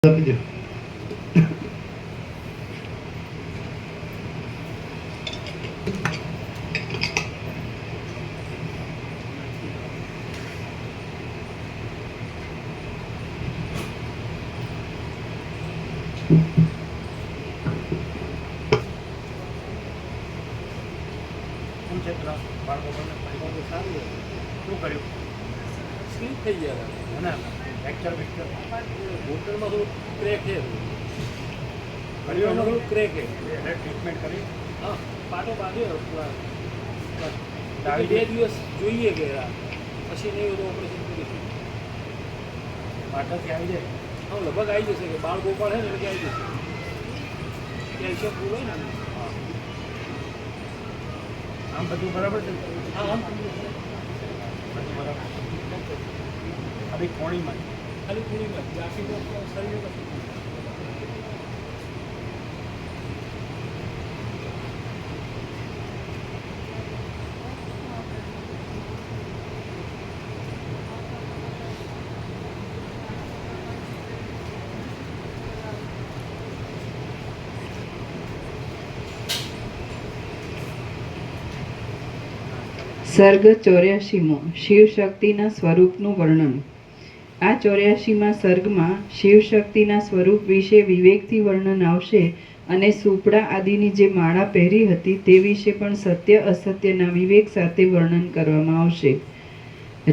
શું કર્યું? સ્લીપ થઈ ગયા હતા ફ્રેક્ચર ફ્રેક્ચર બોટલમાં થોડું ક્રેક છે, થોડું ક્રેક છે. ટ્રીટમેન્ટ કરી? હા, પાટો બાંધ્યો. 2 દિવસ જોઈએ ગયા પછી નહીં બધું ઓપરેશન કરી. પાટાથી આવી જાય? હા, લગભગ આવી જશે. કે બાળ ગોપાળ છે ને એટલે આવી જશે. કેલ્શિયમ પૂરું હોય ને. આમ બધું બરાબર છે? હા, આમ બધું બરાબર. ખાલી કોણીમાં બાકી તો શરીર નથી. સર્ગ 84મો શિવ શક્તિના સ્વરૂપનું વર્ણન. આ 84મા સર્ગમાં શિવ શક્તિના સ્વરૂપ વિશે વિવેકથી વર્ણન આવશે અને સુપડા આદિની જે માળા પહેરી હતી તે વિશે પણ સત્ય અસત્યના વિવેક સાથે વર્ણન કરવામાં આવશે.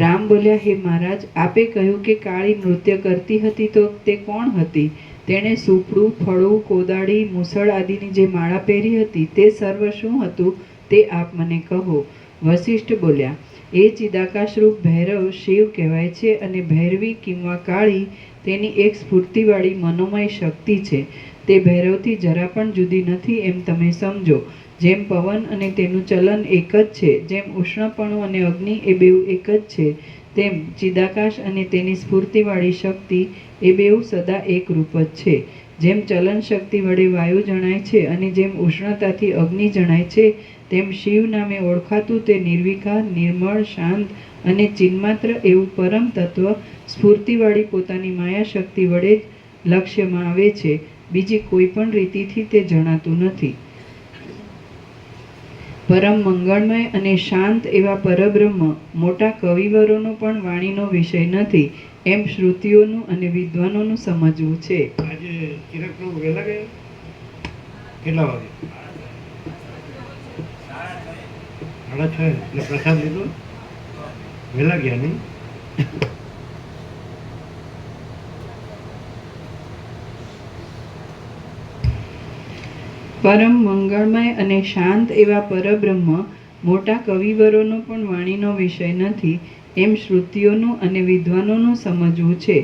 રામ બોલ્યા, હે મહારાજ, આપે કહ્યું કે કાળી નૃત્ય કરતી હતી તો તે કોણ હતી? તેણે સુપડું, ફળું, કોદાળી, મુસળ આદિની જે માળા પહેરી હતી તે સર્વ શું હતું તે આપ મને કહો. વશિષ્ઠ બોલ્યા, એ ચિદાકાશરૂપ ભૈરવ શિવ કહેવાય છે અને ભૈરવી કિંવા કાળી તેની એક સ્ફૂર્તિવાળી મનોમય શક્તિ છે. તે ભૈરવથી જરા પણ જુદી નથી એમ તમે સમજો. જેમ પવન અને તેનું ચલન એક જ છે, જેમ ઉષ્ણપણું અને અગ્નિ એ બેઉ એક જ છે, તેમ ચિદાકાશ અને તેની સ્ફૂર્તિવાળી શક્તિ એ બેઉ સદા એક રૂપ જ છે. જેમ ચલન શક્તિ વડે વાયુ જણાય છે અને જેમ ઉષ્ણતાથી અગ્નિ જણાય છે, તેમ શિવ નામે ઓળખાતું તે નિર્વિકાર, નિર્મળ, શાંત અને ચિન્માત્ર એવું પરમ તત્વ સ્ફૂર્તિવાળી પોતાની માયા શક્તિ વડે જ લક્ષ્યમાં આવે છે. બીજી કોઈ પણ રીતિથી તે જણાતું નથી. પરમ મંગળમય અને શાંત એવા પરબ્રહ્મ મોટા કવિવરોનો પણ વાણીનો વિષય નથી એમ શ્રુતિઓનું અને વિદ્વાનોનું સમજવું છે. આજે ચિરાગ પ્રભુ વહેલા ગયા? કેટલા વાગે? 6:30 એટલે પ્રસાદ લીધો? વહેલા ગયા નહીં? પરમ મંગળમય અને શાંત એવા પરબ્રહ્મ મોટા કવિવરોનો પણ વાણીનો વિષય નથી એમ શ્રુતિઓનું અને વિદ્વાનોનું સમજવું છે.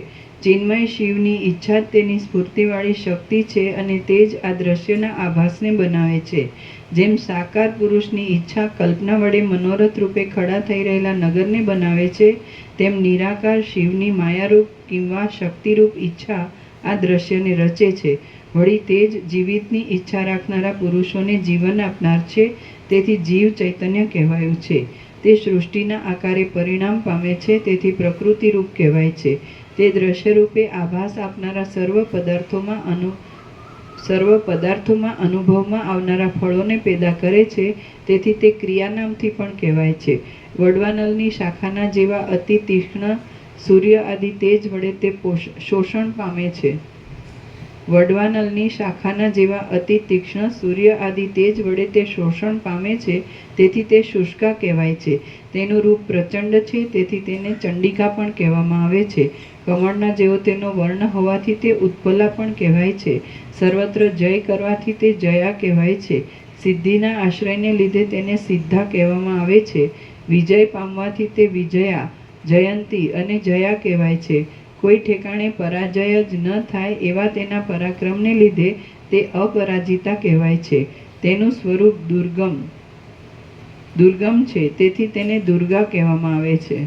ચિન્મય શિવની ઈચ્છા જ તેની સ્ફૂર્તિવાળી શક્તિ છે અને તે જ આ દ્રશ્યના આભાસને બનાવે છે. જેમ સાકાર પુરુષની ઈચ્છા કલ્પના વડે મનોરથ રૂપે ખડા થઈ રહેલા નગરને બનાવે છે, તેમ નિરાકાર શિવની માયારૂપ કિંવા શક્તિરૂપ ઈચ્છા આ દ્રશ્યને રચે છે. વળી તે જ જીવિતની ઈચ્છા રાખનારા પુરુષોને જીવન આપનાર છે. તેથી જીવ ચૈતન્ય કહેવાયું છે. તે સૃષ્ટિના આકારે પરિણામ પામે છે, તેથી પ્રકૃતિરૂપ કહેવાય છે. તે દ્રશ્યરૂપે આભાસ આપનારા સર્વ પદાર્થોમાં અનુભવમાં આવનારા ફળોને પેદા કરે છે, તેથી તે ક્રિયા નામથી પણ કહેવાય છે. વડવાનલની શાખાના જેવા અતિ તીક્ષ્ણ સૂર્ય આદિ તેજ વડે તે શોષણ પામે છે. વડવાનલની શાખાના જેવા અતિ તીક્ષ્ણ સૂર્ય આદિ તેજ વડે તે શોષણ પામે છે, તેથી તે શુષ્કા કહેવાય છે. તેનું રૂપ પ્રચંડ છે, તેથી તેને ચંડિકા પણ કહેવામાં આવે છે. કમળના જેવો તેનો વર્ણ હોવાથી તે ઉત્પલા પણ કહેવાય છે. સર્વત્ર જય કરવાથી તે જયા કહેવાય છે. સિદ્ધિના આશ્રયને લીધે તેને સિદ્ધા કહેવામાં આવે છે. વિજય પામવાથી તે વિજયા, જયંતી અને જયા કહેવાય છે. કોઈ ઠેકાણે પરાજય જ ન થાય એવા તેના પરાક્રમને લીધે તે અપરાજિતા કહેવાય છે. તેનું સ્વરૂપ દુર્ગમ છે, તેથી તેને દુર્ગા કહેવામાં આવે છે.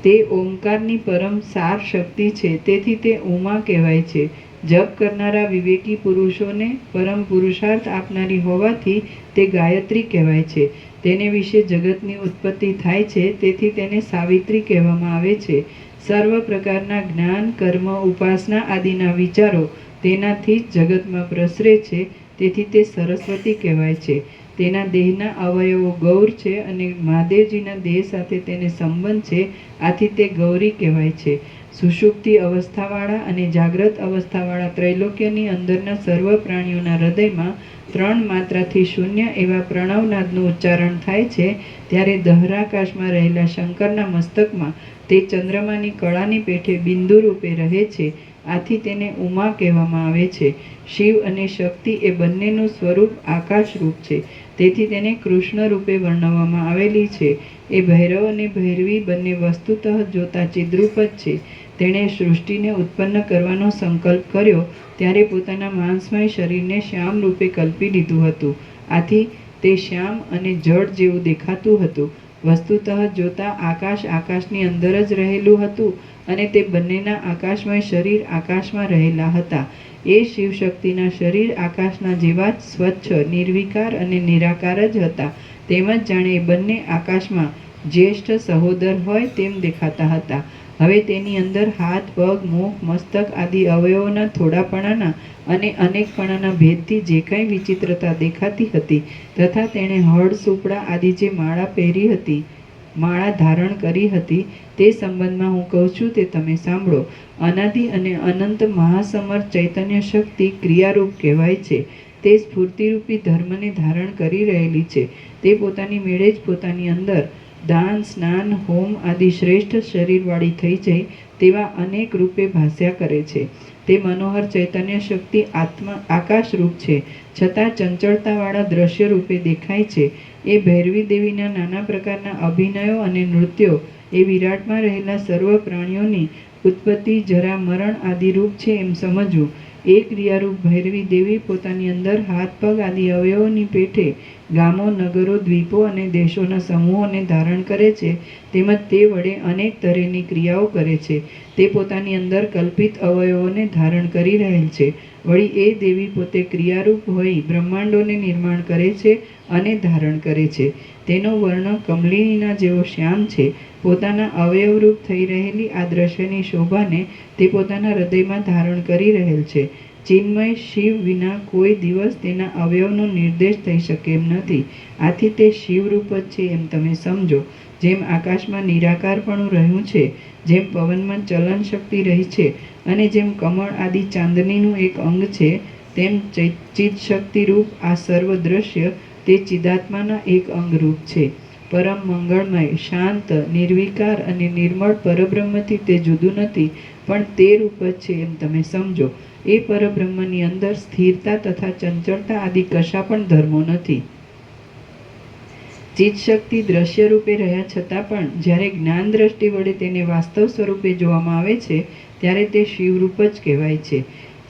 તે ઓમકારની પરમ સાર શક્તિ છે, તેથી તે ઉમા કહેવાય છે. જપ કરનારા વિવેકી પુરુષોને પરમ પુરુષાર્થ આપનારી હોવાથી તે ગાયત્રી કહેવાય છે. તેને વિશે જગતની ઉત્પત્તિ થાય છે, તેથી તેને સાવિત્રી કહેવામાં આવે છે. સર્વ પ્રકારના જ્ઞાન, કર્મ, ઉપાસના આદિના વિચારો તેનાથી જ જગતમાં પ્રસરે છે. તેથી તે સરસ્વતી કહેવાય છે. તેના દેહના અવયવો ગૌર છે અને મહાદેવજીના દેહ સાથે તેને સંબંધ છે. આથી તે ગૌરી કહેવાય છે. સુષુપ્તિ અવસ્થાવાળા અને જાગ્રત અવસ્થાવાળા ત્રૈલોક્યની અંદરના સર્વ પ્રાણીઓના હૃદયમાં 3 માત્રાથી શૂન્ય એવા પ્રણવનાદનું ઉચ્ચારણ થાય છે. ત્યારે દહરાકાશમાં રહેલા શંકરના મસ્તકમાં તે ચંદ્રમાની કળાની પેઠે બિંદુ રૂપે રહે છે. આથી તેને ઉમા કહેવામાં આવે છે. શિવ અને શક્તિ એ બંનેનું સ્વરૂપ આકાશરૂપ છે. તેથી તેને કૃષ્ણ રૂપે વર્ણવવામાં આવેલી છે. એ ભૈરવ અને ભૈરવી બંને વસ્તુતઃ જોતા ચિદ્રૂપ જ છે. તેણે સૃષ્ટિને ઉત્પન્ન કરવાનો સંકલ્પ કર્યો ત્યારે પોતાના માંસમય શરીરને શ્યામ રૂપે કલ્પી લીધું હતું. આથી તે શ્યામ અને જળ જેવું દેખાતું હતું. વસ્તુતઃ જોતા આકાશ આકાશની અંદર જ રહેલું હતું અને તે બંનેના આકાશમય શરીર આકાશમાં રહેલા હતા. એ શિવશક્તિના શરીર આકાશના જેવા જ સ્વચ્છ, નિર્વિકાર અને નિરાકાર જ હતા. તેમજ જાણે એ બંને આકાશમાં જ્યેષ્ઠ સહોદર હોય તેમ દેખાતા હતા. હવે તેની અંદર હાથ, પગ, મુખ, મસ્તક આદિ અવયવોના થોડાપણાના અને અનેકપણાના ભેદથી જે કાંઈ વિચિત્રતા દેખાતી હતી તથા તેણે હળ, સુપડા આદિ જે માળા પહેરી હતી, માળા ધારણ કરી હતી તે સંબંધમાં હું કહું છું તે તમે સાંભળો. અનાદિ અને અનંત મહાસમર્થ ચૈતન્ય શક્તિ ક્રિયારૂપ કહેવાય છે. તે સ્ફૂર્તિરૂપી ધર્મને ધારણ કરી રહેલી છે. તે પોતાની મેળે જ પોતાની અંદર દાન, સ્નાન, હોમ આદિ શ્રેષ્ઠ શરીરવાળી થઈ જાય તેવા અનેક રૂપે ભાસ્યા કરે છે. તે મનોહર ચૈતન્ય શક્તિ આકાશરૂપ છે, છતાં ચંચળતાવાળા દ્રશ્ય રૂપે દેખાય છે. એ ભૈરવી દેવીના નાના પ્રકારના અભિનયો અને નૃત્યો એ વિરાટમાં રહેલા સર્વ પ્રાણીઓની ઉત્પત્તિ, જરા, મરણ આદિ રૂપ છે એમ સમજવું. એ ક્રિયારૂપ ભૈરવી દેવી પોતાની અંદર હાથ, પગ આદિ અવયવોની પેઠે ગામો, નગરો, દ્વીપો અને દેશોના સમૂહોને ધારણ કરે છે. તેમજ તે વડે અનેક તરેની ક્રિયાઓ કરે છે. તે પોતાની અંદર કલ્પિત અવયવોને ધારણ કરી રહેલ છે. વળી એ દેવી પોતે ક્રિયારૂપ હોઈ બ્રહ્માંડોને નિર્માણ કરે છે અને ધારણ કરે છે. તેનો વર્ણ કમલિનીના જેવો શ્યામ છે. પોતાના અવયવરૂપ થઈ રહેલી આ દ્રશ્યની શોભાને તે પોતાના હૃદયમાં ધારણ કરી રહેલ છે. ચિન્મય શિવ વિના કોઈ દિવસ તેના અવયવનો નિર્દેશ થઈ શકે એમ નથી. આથી તે શિવરૂપ જ છે એમ તમે સમજો. જેમ આકાશમાં નિરાકારપણું રહ્યું છે, જેમ પવનમાં ચલન શક્તિ રહી છે અને જેમ કમળ આદિ ચાંદનીનું એક અંગ છે, તેમ ચિત્ત શક્તિરૂપ આ સર્વ દ્રશ્ય તે ચિદાત્માના એક અંગરૂપ છે. પરમ મંગળમય, શાંત, નિર્વિકાર અને નિર્મળ પરબ્રહ્મથી તે જુદું નથી, પણ તે રૂપ જ છે એમ તમે સમજો. એ પરબ્રહ્મની અંદર સ્થિરતા તથા ચંચળતા આદિ કશા પણ ધર્મો નથી. ચિત્ત શક્તિ દ્રશ્ય રૂપે રહ્યા છતાં પણ જ્યારે જ્ઞાન દ્રષ્ટિ વડે તેને વાસ્તવ સ્વરૂપે જોવામાં આવે છે ત્યારે તે શિવરૂપ જ કહેવાય છે.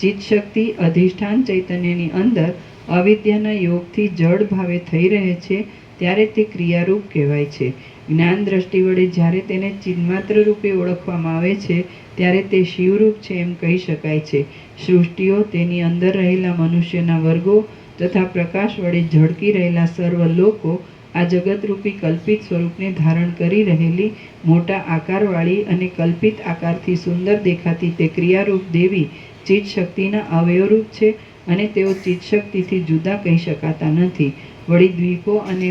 ચિત્ત શક્તિ અધિષ્ઠાન ચૈતન્યની અંદર અવિદ્યાના યોગથી જડ ભાવે થઈ રહે છે ત્યારે તે ક્રિયારૂપ કહેવાય છે. જ્ઞાન દ્રષ્ટિ વડે જ્યારે તેને ચિન્માત્ર રૂપે ઓળખવામાં આવે છે ત્યારે તે શિવરૂપ છે એમ કહી શકાય છે. સૃષ્ટિઓ, તેની અંદર રહેલા મનુષ્યના વર્ગો તથા પ્રકાશ વડે ઝળકી રહેલા સર્વ લોકો આ જગતરૂપી કલ્પિત સ્વરૂપને ધારણ કરી રહેલી મોટા આકારવાળી અને કલ્પિત આકારથી સુંદર દેખાતી તે ક્રિયારૂપ દેવી ચિત્ત શક્તિના અવયવરૂપ છે અને તેઓ ચિત્ત શક્તિથી જુદા કહી શકાતા નથી. વળી દ્વીપો અને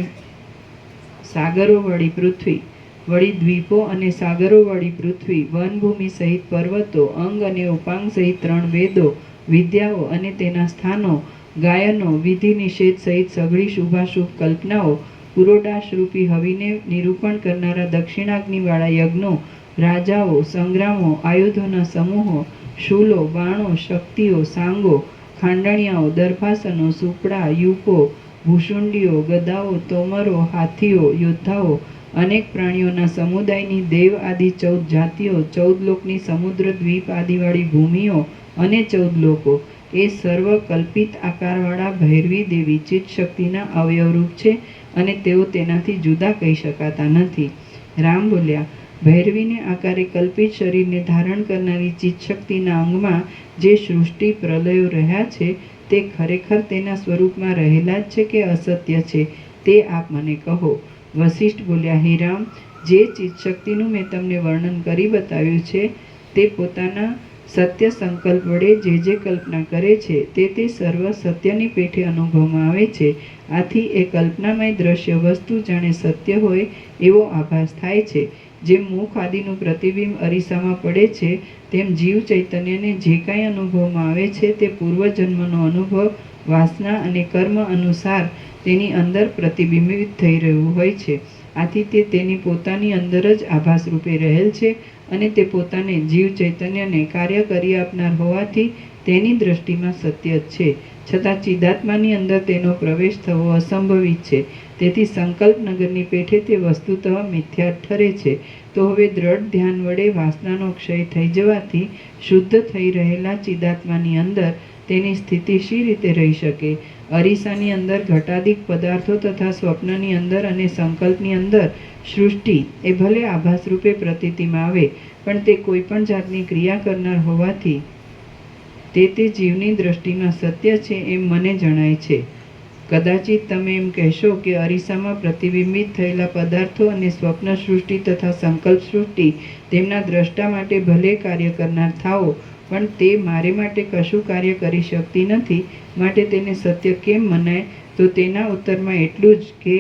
સાગરોવાળી પૃથ્વી, વનભૂમિ સહિત પર્વતો, અંગ અને ઉપાંગ સહિત 3 વેદો, વિદ્યાઓ અને તેના સ્થાનો, ગાયનો, વિધિ નિષેધ સહિત સઘળી શુભાશુભ કલ્પનાઓ, પુરોડાશરૂપી હવિને નિરૂપણ કરનારા દક્ષિણાગ્નિવાળા યજ્ઞો, રાજાઓ, સંગ્રામો, આયુધોના સમૂહો, શૂલો, બાણો, શક્તિઓ, સાંગો, ખાંડણિયાઓ, દર્ભાસનો, સુપડા, યુપો, ભૂષુંડીઓ, ગદાઓ, તોમરો, હાથીઓ, યોદ્ધાઓ, અનેક પ્રાણીઓના સમુદાયની દેવ આદિ 14 જાતિઓ, 14 લોકની સમુદ્ર દ્વીપ આદિવાળી ભૂમિઓ અને 14 લોકો એ સર્વ કલ્પિત આકારવાળા ભૈરવી દેવી ચિત્ત શક્તિના અવયવરૂપ છે અને તેઓ તેનાથી જુદા કહી શકાતા નથી. રામ બોલ્યા, ભૈરવીને આકારે કલ્પિત શરીરને ધારણ કરનારી ચિત્ત શક્તિના અંગમાં જે સૃષ્ટિ પ્રલયો રહ્યા છે તે ખરેખર તેના સ્વરૂપમાં રહેલા જ છે કે અસત્ય છે તે આપ મને કહો. વશિષ્ઠ બોલ્યા, હે રામ, જે ચિત્તશક્તિનું મેં તમને વર્ણન કરી બતાવ્યું છે તે પોતાના સત્ય સંકલ્પ વડે જે કલ્પના કરે છે તે સર્વ સત્યની પેઠે અનુભવમાં આવે છે. આથી એ કલ્પનામય દ્રશ્ય વસ્તુ જાણે સત્ય હોય એવો આભાસ થાય છે. જેમ મુખ આદિનું પ્રતિબિંબ અરીસામાં પડે છે તેમ જીવ ચૈતન્યને જે કાંઈ અનુભવમાં આવે છે તે પૂર્વજન્મનો અનુભવ વાસના અને કર્મ અનુસાર તેની અંદર પ્રતિબિંબિત થઈ રહ્યું હોય છે. આથી તે તેની પોતાની અંદર જ આભાસ રૂપે રહેલ છે અને તે પોતાને જીવ ચૈતન્યને કાર્ય કરી આપનાર હોવાથી તેની દ્રષ્ટિમાં સત્ય જ છે. છતાં ચિદાત્માની અંદર તેનો પ્રવેશ થવો અસંભવિત છે. તેથી સંકલ્પ નગરની પેઠે તે વસ્તુતઃ મિથ્યા ઠરે છે. તો હવે દ્રઢ ધ્યાન વડે વાસનાનો ક્ષય થઈ જવાથી શુદ્ધ થઈ રહેલા ચિદાત્માની અંદર તેની સ્થિતિ શી રીતે રહી શકે? અરીસાની અંદર ઘટાદિક પદાર્થો તથા સ્વપ્નની અંદર અને સંકલ્પની અંદર સૃષ્ટિ એ ભલે આભાસ રૂપે પ્રતીતિમાં આવે પણ તે કોઈ પણ જાતની ક્રિયા કરનાર હોવાથી તે જીવની દ્રષ્ટિમાં સત્ય છે એમ મને જણાય છે. કદાચિત તમે એમ કહેશો કે અરીસામાં પ્રતિબિંબિત થયેલા પદાર્થો અને સ્વપ્ન સૃષ્ટિ તથા સંકલ્પ સૃષ્ટિ તેમના દ્રષ્ટા માટે ભલે કાર્ય કરનાર થાઓ પણ તે મારે માટે કશું કાર્ય કરી શકતી નથી, માટે તેને સત્ય કેમ મનાય? તો તેના ઉત્તરમાં એટલું જ કે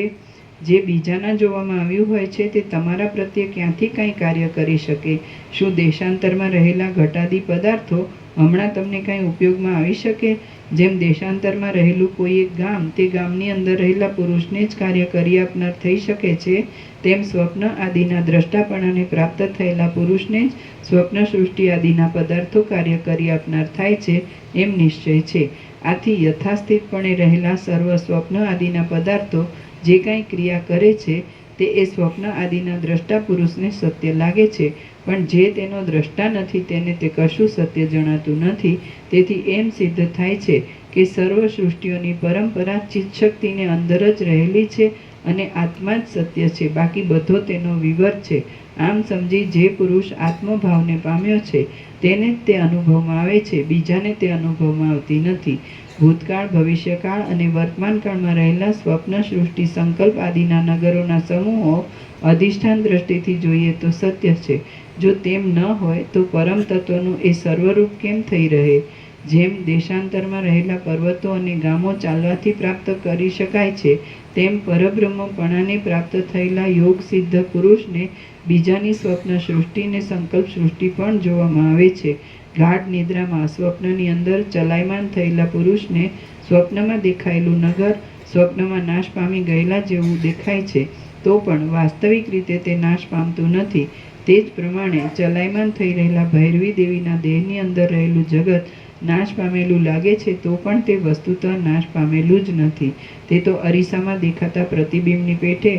જે બીજાના જોવામાં આવ્યું હોય છે તે તમારા પ્રત્યે ક્યાંથી કાંઈ કાર્ય કરી શકે? શું દેશાંતરમાં રહેલા ઘટાદી પદાર્થો હમણાં તમને કાંઈ ઉપયોગમાં આવી શકે? જેમ દેશાંતરમાં રહેલું કોઈ એક ગામ તે ગામની અંદર રહેલા પુરુષને જ કાર્ય કરી આપનાર થઈ શકે છે, તેમ સ્વપ્ન આદિના દ્રષ્ટાપણાને પ્રાપ્ત થયેલા પુરુષને જ સ્વપ્ન સૃષ્ટિ આદિના પદાર્થો કાર્ય કરી આપનાર થાય છે એમ નિશ્ચય છે. આથી યથાસ્થિતપણે રહેલા સર્વ સ્વપ્ન આદિના પદાર્થો જે કાંઈ ક્રિયા કરે છે તે એ સ્વપ્ન આદિના દ્રષ્ટા પુરુષને સત્ય લાગે છે, પણ જે તેનો દ્રષ્ટા નથી તેને તે કશું સત્ય જણાતું નથી. તેથી એમ સિદ્ધ થાય છે કે સર્વ સૃષ્ટિઓની પરંપરા ચિત્તશક્તિને અંદર જ રહેલી છે અને આત્મા જ સત્ય છે, બાકી બધો તેનો વિવર છે. આમ સમજી જે પુરુષ આત્મભાવને પામ્યો છે તેને જ તે અનુભવમાં આવે છે, બીજાને તે અનુભવમાં આવતી નથી. ભૂતકાળ, ભવિષ્યકાળ અને વર્તમાનકાળમાં રહેલા સ્વપ્ન સૃષ્ટિ સંકલ્પ આદિના નગરોના સમૂહો અધિષ્ઠાન દ્રષ્ટિથી જોઈએ તો સત્ય છે. જો તેમ ન હોય તો પરમ તત્વનું એ સર્વરૂપ કેમ થઈ રહે? જેમ દેશાંતરમાં રહેલા પર્વતો અને ગામો ચાલવાથી પ્રાપ્ત કરી શકાય છે તેમ પરબ્રહ્મપણાને પ્રાપ્ત થયેલા યોગ સિદ્ધ પુરુષને બીજાની સ્વપ્ન સૃષ્ટિ ને સંકલ્પ સૃષ્ટિ પણ જોવામાં આવે છે. ગાઢ નિદ્રામાં સ્વપ્નની અંદર ચલાયમાન થયેલા પુરુષને સ્વપ્નમાં દેખાયેલું નગર સ્વપ્નમાં નાશ પામી ગયેલા જેવું દેખાય છે, તો પણ વાસ્તવિક રીતે તે નાશ પામતું નથી. તે જ પ્રમાણે ચલાયમાન થઈ રહેલા ભૈરવી દેવીના દેહની અંદર રહેલું જગત નાશ પામેલું લાગે છે, તો પણ તે વસ્તુતઃ નાશ પામેલું જ નથી. તે તો અરીસામાં દેખાતા પ્રતિબિંબની પેઠે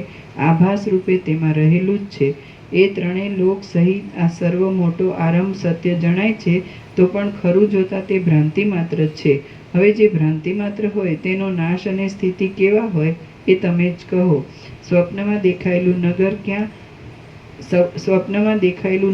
આભાસ રૂપે તેમાં રહેલું જ છે. એ ત્રણેય લોક સહિત આ સર્વ મોટો આરંભ સત્ય જણાય છે, તો પણ ખરું જોતા તે ભ્રાંતિ માત્ર જ છે. હવે જે ભ્રાંતિ માત્ર હોય તેનો નાશ અને સ્થિતિ કેવા હોય એ તમે જ કહો. સ્વપ્નમાં દેખાયેલું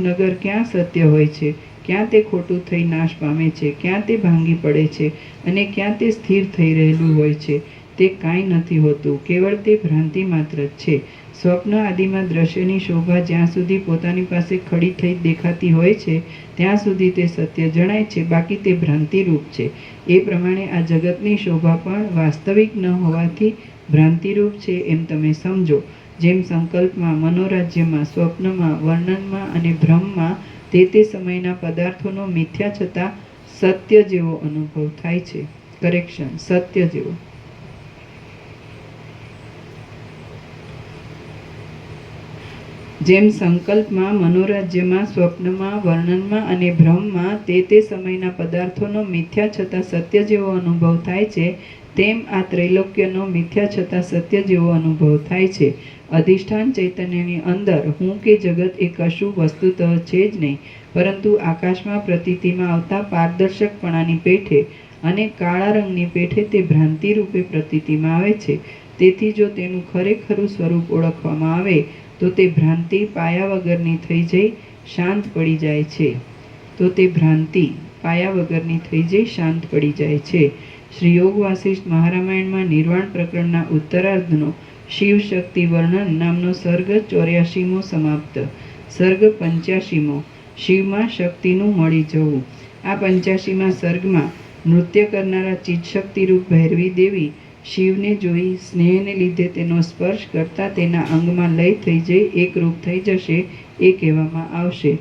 નગર ક્યાં સત્ય હોય છે? ક્યાં તે ખોટું થઈ નાશ પામે છે? ક્યાં તે ભાંગી પડે છે? અને ક્યાં તે સ્થિર થઈ રહેલું હોય છે? તે કાંઈ નથી હોતું, કેવળ તે ભ્રાંતિ માત્ર જ છે. સ્વપ્ન આદિમાં દ્રશ્યની શોભા જ્યાં સુધી પોતાની પાસે ખડી થઈ દેખાતી હોય છે ત્યાં સુધી તે સત્ય જણાય છે, બાકી તે ભ્રાંતિરૂપ છે. એ પ્રમાણે આ જગતની શોભા પણ વાસ્તવિક ન હોવાથી ભ્રાંતિરૂપ છે એમ તમે સમજો. જેમ સંકલ્પમાં, મનોરાજ્યમાં, સ્વપ્નમાં, વર્ણનમાં અને ભ્રમમાં તે સમયના પદાર્થોનો મિથ્યા છતાં સત્ય જેવો અનુભવ થાય છે. કરેક્શન, સત્ય જેવો. જેમ સંકલ્પમાં, મનોરાજ્યમાં, સ્વપ્નમાં, વર્ણનમાં અને ભ્રમમાં તે સમયના પદાર્થોનો મિથ્યા છતાં સત્ય જેવો અનુભવ થાય છે, તેમ આ ત્રૈલોક્યનો મિથ્યા છતાં સત્ય જેવો અનુભવ થાય છે. અધિષ્ઠાન ચૈતન્યની અંદર હું કે જગત એ કશું વસ્તુતઃ છે જ નહીં, પરંતુ આકાશમાં પ્રતીતિમાં આવતા પારદર્શકપણાની પેઠે અને કાળા રંગની પેઠે તે ભ્રાંતિ રૂપે પ્રતીતિમાં આવે છે. તેથી જો તેનું ખરેખરું સ્વરૂપ ઓળખવામાં આવે તો તે ભ્રાંતિ પાયા વગરની થઈ જઈ શાંત પડી જાય છે. શાંત પડી જાય છે. શ્રી યોગ વાસિષ્ઠ મહારામાયણમાં નિર્વાણ પ્રકરણના ઉત્તરાર્ધનો શિવશક્તિ વર્ણન નામનો સર્ગ 84મો સમાપ્ત. સર્ગ 85મો. શિવમાં શક્તિનું મળી જવું. આ 85મા સર્ગમાં નૃત્ય કરનારા ચિત્તશક્તિરૂપ ભૈરવી દેવી શિવને જોઈ સ્નેહને લીધે તેનો સ્પર્શ કરતા તેના અંગમાં લય થઈ જઈ એકરૂપ થઈ જશે એ કહેવામાં આવશે.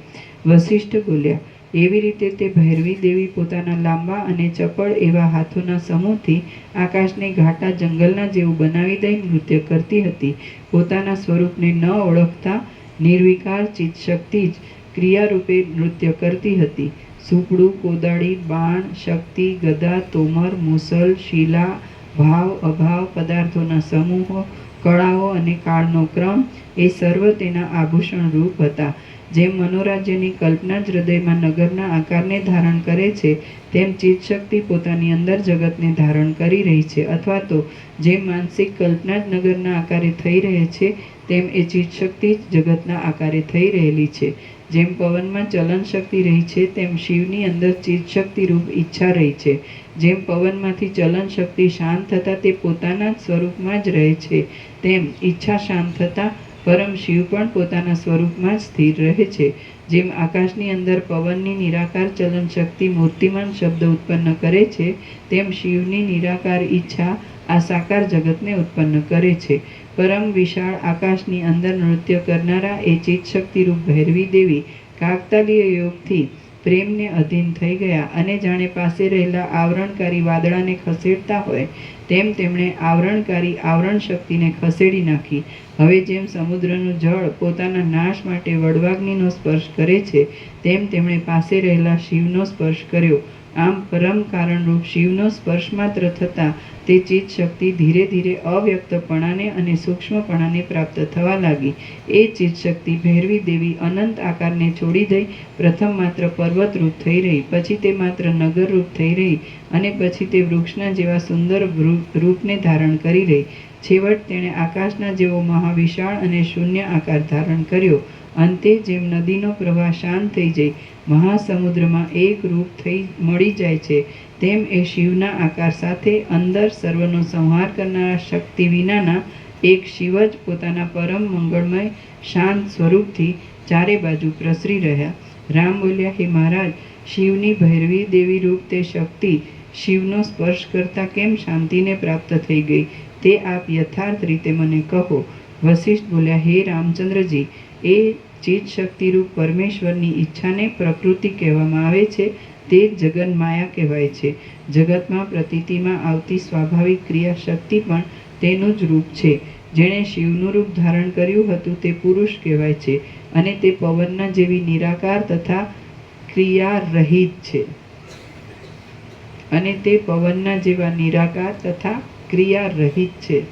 વસિષ્ઠ બોલ્યા, એવી રીતે તે ભૈરવી દેવી પોતાના લાંબા અને ચપળ એવા હાથોના સમૂહથી આકાશને ઘાટા જંગલના જેવું બનાવી દઈ નૃત્ય કરતી હતી. પોતાના સ્વરૂપને ન ઓળખતા નિર્વિકાર ચિત્તશક્તિ જ ક્રિયારૂપે નૃત્ય કરતી હતી. સુપડું, કોદાળી, બાણ, શક્તિ, ગદા, તોમર, મુસલ, શિલા, ભાવ, અભાવ, પદાર્થોના સમૂહો, કળાઓ અને કાળનો ક્રમ એ સર્વ તેના આભૂષણ રૂપ હતા. જેમ મનોરાજ્યની કલ્પના જ હૃદયમાં નગરના આકારને ધારણ કરે છે, તેમ ચિત્તશક્તિ પોતાની અંદર જગતને ધારણ કરી રહી છે. અથવા તો જેમ માનસિક કલ્પના જ નગરના આકારે થઈ રહે છે, તેમ એ ચિત્તશક્તિ જ જગતના આકારે થઈ રહેલી છે. જેમ પવનમાં ચલન શક્તિ રહી છે, તેમ શિવની અંદર ચિત્તશક્તિ રૂપ ઈચ્છા રહી છે. જેમ પવનમાંથી ચલન શક્તિ શાંત થતાં તે પોતાના જ સ્વરૂપમાં જ રહે છે, તેમ ઈચ્છા શાંત થતાં પરમ શિવ પણ પોતાના સ્વરૂપમાં જ સ્થિર રહે છે. જેમ આકાશની અંદર પવનની નિરાકાર ચલન શક્તિ મૂર્તિમાન શબ્દ ઉત્પન્ન કરે છે, તેમ શિવની નિરાકાર ઈચ્છા આ સાકાર જગતને ઉત્પન્ન કરે છે. પરમ વિશાળ આકાશની અંદર નૃત્ય કરનારા એ ચિત્તશક્તિરૂપ ભૈરવી દેવી કાકતાલીય યોગથી પ્રેમને અધીન થઈ ગયા અને જાણે પાસે રહેલા આવરણકારી વાદળાને ખસેડતા હોય તેમ તેમણે આવરણકારી આવરણ શક્તિને ખસેડી નાખી. હવે જેમ સમુદ્રનું જળ પોતાના નાશ માટે વડવાગ્નિનો સ્પર્શ કરે છે, તેમ તેમણે પાસે રહેલા શિવનો સ્પર્શ કર્યો. આમ પરમ કારણરૂપ શિવનો સ્પર્શ માત્ર થતાં તે ચિત્ત શક્તિ ધીરે ધીરે અવ્યક્તપણાને અને સૂક્ષ્મપણાને પ્રાપ્ત થવા લાગી. એ ચિત્ત શક્તિ ભૈરવી દેવી અનંત આકારને છોડી દઈ પ્રથમ માત્ર પર્વતરૂપ થઈ રહી, પછી તે માત્ર નગરરૂપ થઈ રહી અને પછી તે વૃક્ષના જેવા સુંદર રૂપને ધારણ કરી રહી. છેવટ તેણે આકાશના જેવો મહાવિશાળ અને શૂન્ય આકાર ધારણ કર્યો. અંતે જેમ નદીનો પ્રવાહ શાંત થઈ જઈ મહાસમુદ્રમાં એક રૂપ થઈ મળી જાય છે, તેમ એ શિવના આકાર સાથે અંદર સર્વનો સંહાર કરનારા શક્તિ વિનાના એક શિવ જ પોતાના પરમ મંગળમય શાંત સ્વરૂપથી ચારે બાજુ પ્રસરી રહ્યા. રામ બોલ્યા, હે મહારાજ, શિવની ભૈરવી દેવી રૂપ તે શક્તિ શિવનો સ્પર્શ કરતા કેમ શાંતિને પ્રાપ્ત થઈ ગઈ, તે આપ યથાર્થ રીતે મને કહો. વસિષ્ઠ બોલ્યા, હે રામચંદ્રજી, એ ચિત્ત શક્તિરૂપ પરમેશ્વરની ઈચ્છાને પ્રકૃતિ કહેવામાં આવે છે. તે જગન માયા કહેવાય છે. જગતમાં પ્રતીતિમાં આવતી સ્વાભાવિક ક્રિયા શક્તિ પણ તેનું જ રૂપ છે. જેણે શિવનું રૂપ ધારણ કર્યું હતું તે પુરુષ કહેવાય છે અને તે પવનના જેવી નિરાકાર તથા ક્રિયા રહિત છે. અને તે પવનના જેવા નિરાકાર તથા ક્રિયા રહિત છે.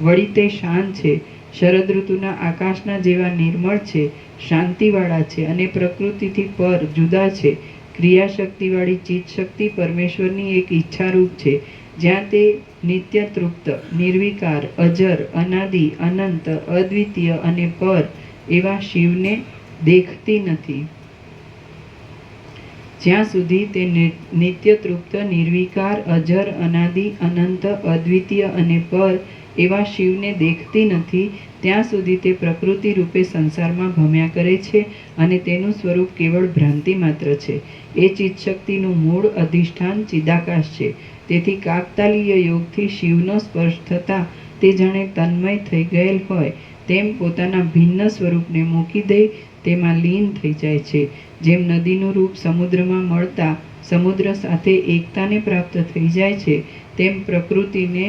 વળી તે શાંત છે, શરદ ઋતુના આકાશના જેવા નિર્મળ છે, શાંતિવાળા છે અને પ્રકૃતિથી પર જુદા છે. ક્રિયાશક્તિવાળી ચિત્ત શક્તિ પરમેશ્વરની એક ઈચ્છારૂપ છે. જ્યાં તે નિત્ય તૃપ્ત, નિર્વિકાર, અજર, અનાદિ, અનંત, અદ્વિતીય અને પર એવા શિવને દેખતી નથી. જ્યાં સુધી તે નિત્ય તૃપ્ત, નિર્વિકાર, અજર, અનાદિ, અનંત, અદ્વિતીય અને પર એવા શિવને દેખતી નથી, ત્યાં સુધી તે પ્રકૃતિ રૂપે સંસારમાં ભમ્યા કરે છે અને તેનું સ્વરૂપ કેવળ ભ્રાંતિ માત્ર છે. એ ચિત્તશક્તિનું મૂળ અધિષ્ઠાન ચિદાકાશ છે. તેથી કાકતાલીય યોગથી શિવનો સ્પર્શ થતાં તે જાણે તન્મય થઈ ગયેલ હોય તેમ પોતાના ભિન્ન સ્વરૂપને મૂકી દઈ તેમાં લીન થઈ જાય છે. જેમ નદીનું રૂપ સમુદ્રમાં મળતા સમુદ્ર સાથે એકતાને પ્રાપ્ત થઈ જાય છે, તેમ પ્રકૃતિને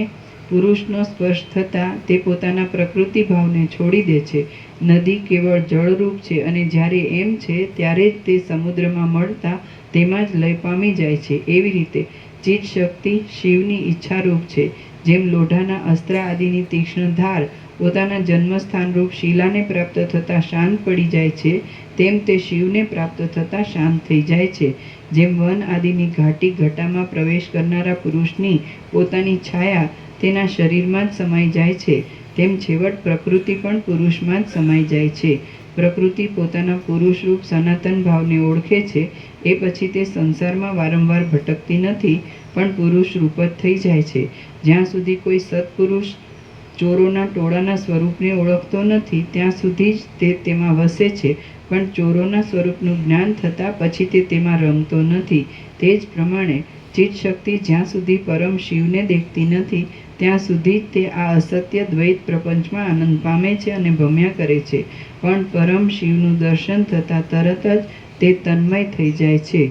પુરુષનો સ્પર્શ થતાં તે પોતાના પ્રકૃતિ ભાવને છોડી દે છે. નદી કેવળ જળરૂપ છે અને જ્યારે એમ છે ત્યારે જ તે સમુદ્રમાં મળતા તેમાં જ લય પામી જાય છે. એવી રીતે ચિત્ત શક્તિ શિવની ઈચ્છારૂપ છે. જેમ લોઢાના અસ્ત્ર આદિની તીક્ષ્ણ ધાર પોતાના જન્મસ્થાનરૂપ શિલાને પ્રાપ્ત થતાં શાંત પડી જાય છે, તેમ તે શિવને પ્રાપ્ત થતાં શાંત થઈ જાય છે. જેમ વન આદિની ઘાટી ઘટામાં પ્રવેશ કરનારા પુરુષની પોતાની છાયા તેના શરીરમાં જ સમાઈ જાય છે, તેમ છેવટ પ્રકૃતિ પણ પુરુષમાં જ સમાઈ જાય છે. પ્રકૃતિ પોતાના પુરુષરૂપ સનાતન ભાવને ઓળખે છે. એ પછી તે સંસારમાં વારંવાર ભટકતી નથી, પણ પુરુષ રૂપ જ થઈ જાય છે. જ્યાં સુધી કોઈ સત્પુરુષ ચોરોના ટોળાના સ્વરૂપને ઓળખતો નથી ત્યાં સુધી જ તે તેમાં વસે છે, પણ ચોરોના સ્વરૂપનું જ્ઞાન થતાં પછી તે તેમાં રમતો નથી. તે જ પ્રમાણે ચિત્ત શક્તિ જ્યાં સુધી પરમ શિવને દેખતી નથી ત્યાં સુધી જ તે આ અસત્ય દ્વૈત પ્રપંચમાં આનંદ પામે છે અને ભમ્યા કરે છે, પણ પરમ શિવનું દર્શન થતાં તરત જ તે તન્મય થઈ જાય છે.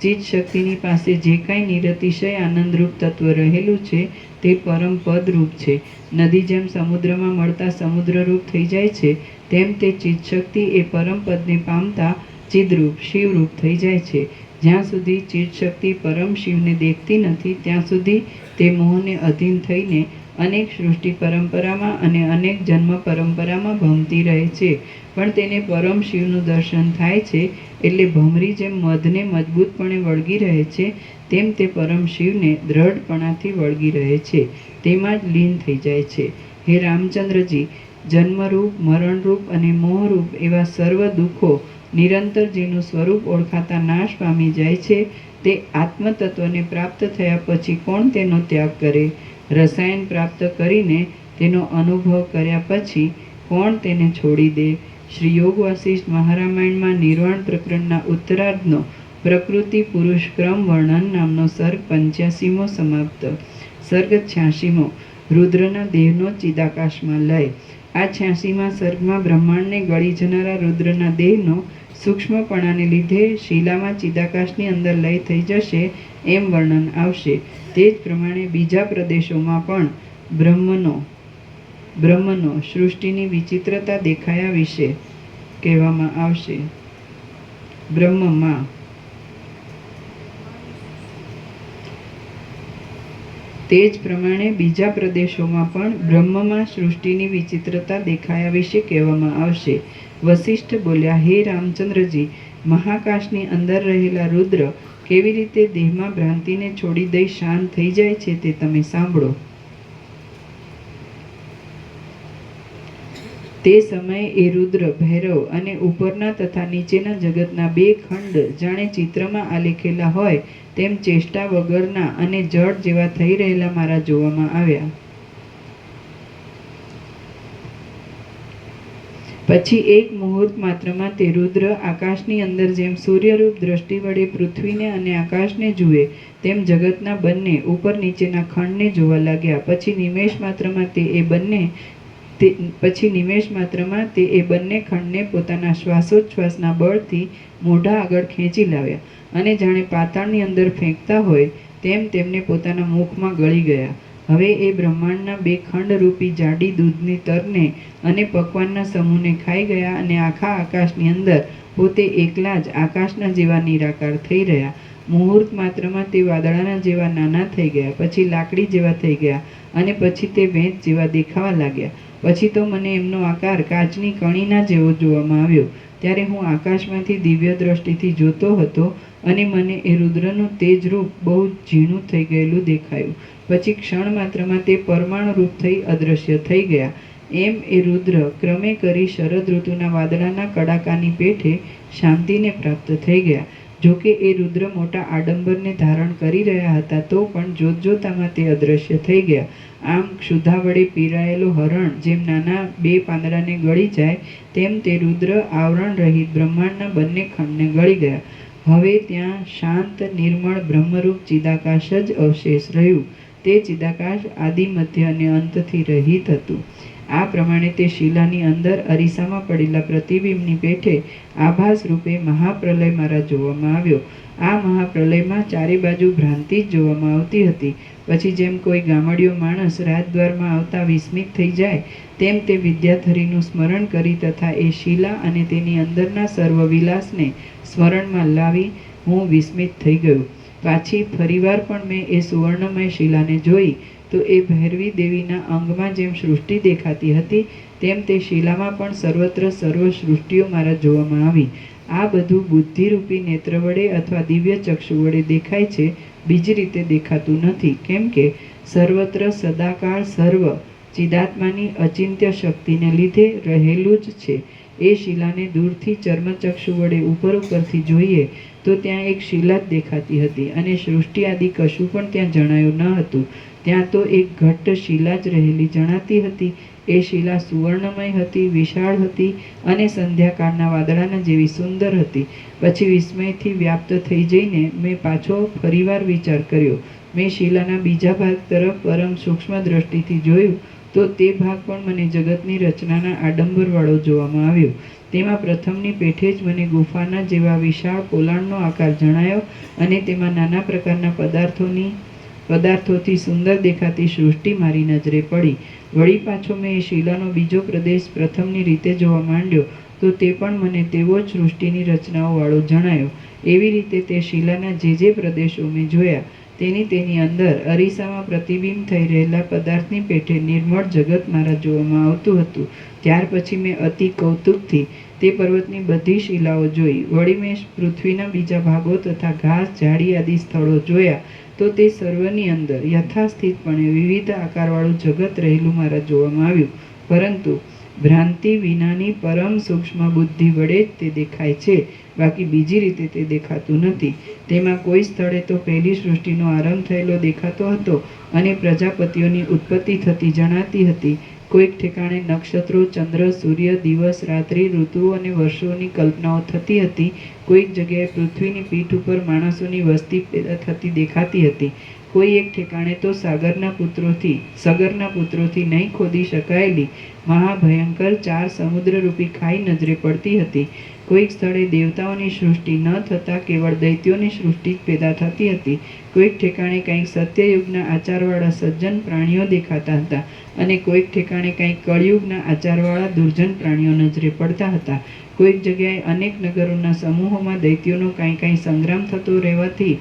ચિત્ત શક્તિની પાસે જે કાંઈ નિરતિશય આનંદરૂપ તત્વ રહેલું છે તે પરમ પદરૂપ છે. નદી જેમ સમુદ્રમાં મળતા સમુદ્રરૂપ થઈ જાય છે તેમ તે ચિત્ત શક્તિ એ પરમ પદને પામતા ચિદરૂપ શિવરૂપ થઈ જાય છે. જ્યાં સુધી ચિત્ત શક્તિ પરમ શિવને દેખતી નથી ત્યાં સુધી તે મોહને અધીન થઈને અનેક સૃષ્ટિ પરંપરામાં અને અનેક જન્મ પરંપરામાં ભમતી રહે છે, પણ તેને પરમ શિવનું દર્શન થાય છે એટલે ભમરી જેમ મધને મજબૂતપણે વળગી રહે છે તેમ તે પરમ શિવને દ્રઢપણાથી વળગી રહે છે, તેમાં જ લીન થઈ જાય છે. હે રામચંદ્રજી, જન્મરૂપ, મરણરૂપ અને મોહરૂપ એવા સર્વ દુઃખો નિરંતર જેનું સ્વરૂપ ઓળખાતા નાશ પામી જાય છે તે આત્મતત્વને પ્રાપ્ત થયા પછી કોણ તેનો ત્યાગ કરે? રસાયણ પ્રાપ્ત કરીને તેનો અનુભવ કર્યા પછી કોણ તેને છોડી દે? શ્રી યોગ વાસિષ્ઠ મહારામાયણમાં નિર્વાણ પ્રકરણના ઉત્તરાર્ધનો પ્રકૃતિ પુરુષ ક્રમ વર્ણન નામનો સર્ગ 85મો સમાપ્ત. સર્ગ 86મો રુદ્રના દેહનો ચિદાકાશમાં લય. આ 86મા સર્ગમાં બ્રહ્માંડને ગળી જનારા રુદ્રના દેહનો સૂક્ષ્મપણાને લીધે શિલામાં ચિદાકાશની અંદર લય થઈ જશે એમ વર્ણન આવશે. તે જ પ્રમાણે બીજા પ્રદેશોમાં પણ બ્રહ્મનો સૃષ્ટિની વિચિત્રતા દેખાયા વિશે કહેવામાં આવશે. બ્રહ્મમાં તે જ પ્રમાણે બીજા પ્રદેશોમાં પણ બ્રહ્મમાં સૃષ્ટિની વિચિત્રતા દેખાયા વિશે કહેવામાં આવશે. વસિષ્ઠ બોલ્યા, હે રામચંદ્રજી, મહાકાશની અંદર રહેલા રુદ્ર કેવી રીતે દેહમાં ભ્રાંતિને છોડી દઈ શાંત થઈ જાય છે તે તમે સાંભળો. તે સમયે એ રુદ્ર, ભૈરવ અને ઉપરના તથા નીચેના જગતના બે ખંડ જાણે ચિત્રમાં આલેખેલા હોય તેમ ચેષ્ટા વગરના અને જળ જેવા થઈ રહેલા મારા જોવામાં આવ્યા. પછી એક મુહૂર્ત માત્રમાં તે રુદ્ર આકાશની અંદર જેમ સૂર્યરૂપ દ્રષ્ટિ વડે પૃથ્વીને અને આકાશને જુએ તેમ જગતના બંને ઉપર નીચેના ખંડને જોવા લાગ્યા. પછી નિમેષ માત્રમાં તે એ બંને ખંડને પોતાના શ્વાસોચ્છ્વાસના બળથી મોઢા આગળ ખેંચી લાવ્યા અને જાણે પાતાળની અંદર ફેંકતા હોય તેમ તેમને પોતાના મુખમાં ગળી ગયા. હવે એ બ્રહ્માંડના બે ખંડરૂપી જાડી દૂધની તરને અને પકવાનના સમૂહને ખાઈ ગયા અને આખા આકાશની અંદર પોતે એકલા જ આકાશના જેવા નિરાકાર થઈ રહ્યા. મુહૂર્ત માત્રમાં તે વાદળાના જેવા નાના થઈ ગયા, પછી લાકડી જેવા થઈ ગયા અને પછી તે વેંત જેવા દેખાવા લાગ્યા. પછી તો મને એમનો આકાર કાચની કણીના જેવો જોવામાં આવ્યો. ત્યારે હું આકાશમાંથી દિવ્ય દ્રષ્ટિથી જોતો હતો અને મને એ રુદ્રનું તેજ રૂપ બહુ ઝીણું થઈ ગયેલું દેખાયું. પછી ક્ષણ માત્રમાં તે પરમાણુ રૂપ થઈ અદૃશ્ય થઈ ગયા. એમ એ રુદ્ર ક્રમે કરી શરદ ઋતુના વાદળાના કડાકાની પેઠે શાંતિને પ્રાપ્ત થઈ ગયા. જોકે એ રુદ્ર મોટા આડંબરને ધારણ કરી રહ્યા હતા તો પણ જોતજોતામાં તે અદૃશ્ય થઈ ગયા. આમ ક્ષુધા વડે પીરાયેલો હરણ જેમ નાના બે પાંદડાને ગળી જાય તેમ તે રુદ્ર આવરણ રહિત બ્રહ્માંડના બંને ખંડને ગળી ગયા. હવે ત્યાં શાંત નિર્મળ બ્રહ્મરૂપ ચિદાકાશ જ અવશેષ રહ્યું. તે ચિદાકાશ આદિ મધ્ય અને અંતથી રહિત હતું. આ પ્રમાણે તે શિલાની અંદર અરીસામાં પડેલા પ્રતિબિંબની પેઠે આભાસ રૂપે મહાપ્રલય મારા જોવામાં આવ્યો. આ મહાપ્રલયમાં ચારે બાજુ ભ્રાંતિ જ જોવામાં આવતી હતી. પછી જેમ કોઈ ગામડિયો માણસ રાજદ્વારમાં આવતા વિસ્મિત થઈ જાય તેમ તે વિદ્યાધરીનું સ્મરણ કરી તથા એ શિલા અને તેની અંદરના સર્વ વિલાસને સ્મરણમાં લાવી હું વિસ્મિત થઈ ગયો. પાછી ફરીવાર પણ મેં એ સુવર્ણમય શિલાને જોઈ તો એ ભૈરવી દેવીના અંગમાં જેમ સૃષ્ટિ દેખાતી હતી તેમ તે શિલામાં પણ સર્વત્ર સર્વ સૃષ્ટિઓ મારા જોવામાં આવી. આ બધું બુદ્ધિરૂપી નેત્ર વડે અથવા દિવ્ય ચક્ષુ વડે દેખાય છે, બીજી રીતે દેખાતું નથી. કેમ કે સર્વત્ર સદાકાળ સર્વ ચિદાત્માની અચિંત્ય શક્તિને લીધે રહેલું જ છે. એ શિલાને દૂરથી ચર્મચક્ષુ વડે ઉપરથી જોઈએ તો ત્યાં એક શિલા જ દેખાતી હતી અને સૃષ્ટિ આદિ કશું પણ ત્યાં જણાયું ન હતું. ત્યાં તો એક ઘટ્ટ શિલા જ રહેલી જણાતી હતી. એ શિલા સુવર્ણમય હતી, વિશાળ હતી અને સંધ્યાકાળના વાદળાના જેવી સુંદર હતી. પછી વિસ્મયથી વ્યાપ્ત થઈ જઈને મેં પાછો ફરીવાર વિચાર કર્યો. મેં શિલાના બીજા ભાગ તરફ પરમ સૂક્ષ્મ દ્રષ્ટિથી જોયું તો તે ભાગ પણ મને જગતની રચનાના આડંબરવાળો જોવામાં આવ્યો. તેમાં પ્રથમની પેઠે જ મને ગુફાના જેવા વિશાળ પોલાણનો આકાર જણાયો અને તેમાં નાના પ્રકારના પદાર્થોથી સુંદર દેખાતી સૃષ્ટિ મારી નજરે પડી. વળી પાછો મેં એ શિલાનો બીજો પ્રદેશ પ્રથમની રીતે જોવા માંડ્યો તો તે પણ મને તેવો જ સૃષ્ટિની રચનાઓવાળો જણાયો. એવી રીતે તે શિલાના જે પ્રદેશો મેં જોયા તેની અંદર અરીસામાં પ્રતિબિંબ થઈ રહેલા પદાર્થની પેઠે નિર્મળ જગત મારા જોવામાં આવતું હતું. ત્યાર પછી મેં અતિ કૌતુકથી તે પર્વતની બધી શિલાઓ જોઈ. વળી મેં પૃથ્વીના બીજા ભાગો તથા ઘાસ, ઝાડી આદિ સ્થળો જોયા તો તે સર્વની અંદર યથાસ્થિતપણે વિવિધ આકારવાળું જગત રહેલું મારા જોવામાં આવ્યું. પરંતુ ભ્રાંતિ વિનાની પરમ સૂક્ષ્મ બુદ્ધિ વડે જ તે દેખાય છે, બાકી બીજી રીતે તે દેખાતું નથી. તેમાં કોઈ સ્થળે તો પહેલી સૃષ્ટિનો આરંભ થયેલો દેખાતો હતો અને પ્રજાપતિઓની ઉત્પત્તિ થતી જણાતી હતી. કોઈક ઠેકાણે નક્ષત્રો, ચંદ્ર, સૂર્ય, દિવસ, રાત્રિ, ઋતુઓ અને વર્ષોની કલ્પનાઓ થતી હતી. કોઈક જગ્યાએ પૃથ્વીની પીઠ ઉપર માણસોની વસ્તી પેદા થતી દેખાતી હતી. કોઈ એક ઠેકાણે તો સગરના પુત્રોથી નહીં ખોદી શકાયેલી મહાભયંકર 4 સમુદ્રરૂપી ખાઈ નજરે પડતી હતી. કોઈક સ્થળે દેવતાઓની સૃષ્ટિ ન થતાં કેવળ દૈત્યોની સૃષ્ટિ જ પેદા થતી હતી. કોઈક ઠેકાણે કંઈક સત્યયુગના આચારવાળા સજ્જન પ્રાણીઓ દેખાતા હતા અને કોઈક ઠેકાણે કંઈક કળિયુગના આચારવાળા દુર્જન પ્રાણીઓ નજરે પડતા હતા. કોઈક જગ્યાએ અનેક નગરોના સમૂહોમાં દૈત્યોનો કાંઈ સંગ્રામ થતો રહેવાથી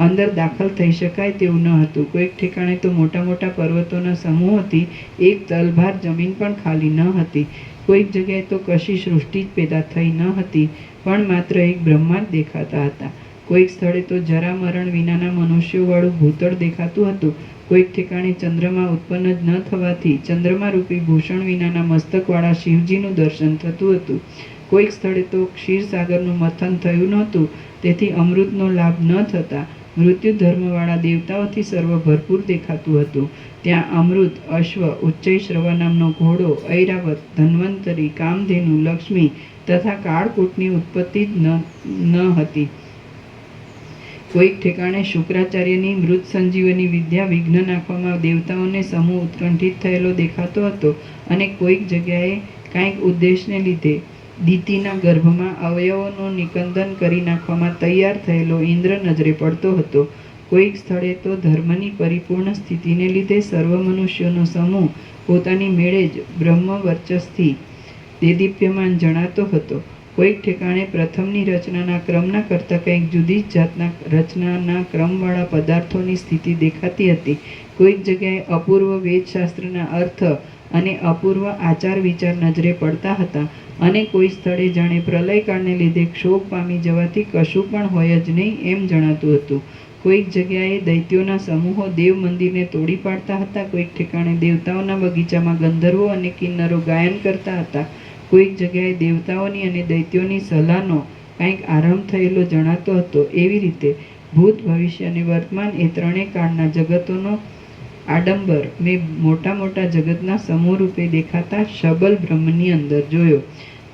અંદર દાખલ થઈ શકાય તેવું ન હતું. કોઈક ઠેકાણે તો મોટા મોટા પર્વતોના સમૂહોથી એક તલભાર જમીન પણ ખાલી ન હતી. કોઈક જગ્યાએ તો કશી સૃષ્ટિ જ પેદા થઈ ન હતી, પણ માત્ર એક બ્રહ્મા જ દેખાતા હતા. કોઈક સ્થળે તો જરા મરણ વિનાના મનુષ્યોવાળું ભૂતળ દેખાતું હતું. કોઈક ઠેકાણે ચંદ્રમા ઉત્પન્ન જ ન થવાથી ચંદ્રમારૂપી ભૂષણ વિનાના મસ્તકવાળા શિવજીનું દર્શન થતું હતું. કોઈક સ્થળે તો ક્ષીરસાગરનું મંથન થયું નહોતું, તેથી અમૃતનો લાભ ન થતાં મૃત્યુ ધર્મવાળા દેવતાઓથી સર્વ ભરપૂર દેખાતું હતું. ત્યાં અમૃત, અશ્વ, ઉચ્ચૈશ્રવા નામનો ઘોડો, ઐરાવત, ધન્વંતરી, કામધેનુ, લક્ષ્મી તથા કાળકૂટની ઉત્પત્તિ જ ન હતી. કોઈક ઠેકાણે શુક્રાચાર્યની મૃત સંજીવની વિદ્યા વિઘ્ન નાખવામાં દેવતાઓને સમૂહ ઉત્કંઠિત થયેલો દેખાતો હતો અને કોઈક જગ્યાએ કાંઈક ઉદ્દેશને લીધે દિતિના ગર્ભમાં અવયવોનું નિકંદન કરી નાખવામાં તૈયાર થયેલો ઇન્દ્ર નજરે પડતો હતો. કોઈક સ્થળે તો ધર્મની પરિપૂર્ણ સ્થિતિને લીધે સર્વ મનુષ્યોનો સમૂહ પોતાની મેળે જ બ્રહ્મ વર્ચસથી દેદીપ્યમાન જણાતો હતો. કોઈક ઠેકાણે પ્રથમની રચનાના ક્રમના કરતાં કંઈક જુદી જ જાતના રચનાના ક્રમવાળા પદાર્થોની સ્થિતિ દેખાતી હતી. કોઈક જગ્યાએ અપૂર્વ વેદશાસ્ત્રના અર્થ અને અપૂર્વ આચાર વિચાર નજરે પડતા હતા અને કોઈ સ્થળે જાણે પ્રલયકાળને લીધે ક્ષોભ પામી જવાથી કશું પણ હોય જ નહીં એમ જણાતું હતું. કોઈક જગ્યાએ દૈત્યોના સમૂહો દેવ મંદિરને તોડી પાડતા હતા. કોઈક ઠેકાણે દેવતાઓના બગીચામાં ગંધર્વો અને કિન્નરો ગાયન કરતા હતા. કોઈક જગ્યાએ દેવતાઓની અને દૈત્યોની સલાહનો કંઈક આરંભ થયેલો જણાતો હતો. એવી રીતે ભૂત, ભવિષ્ય અને વર્તમાન એ ત્રણેય કાળના જગતોનો આડંબર મેં મોટા મોટા જગતના સમૂહ રૂપે દેખાતા શબલ બ્રહ્મની અંદર જોયો.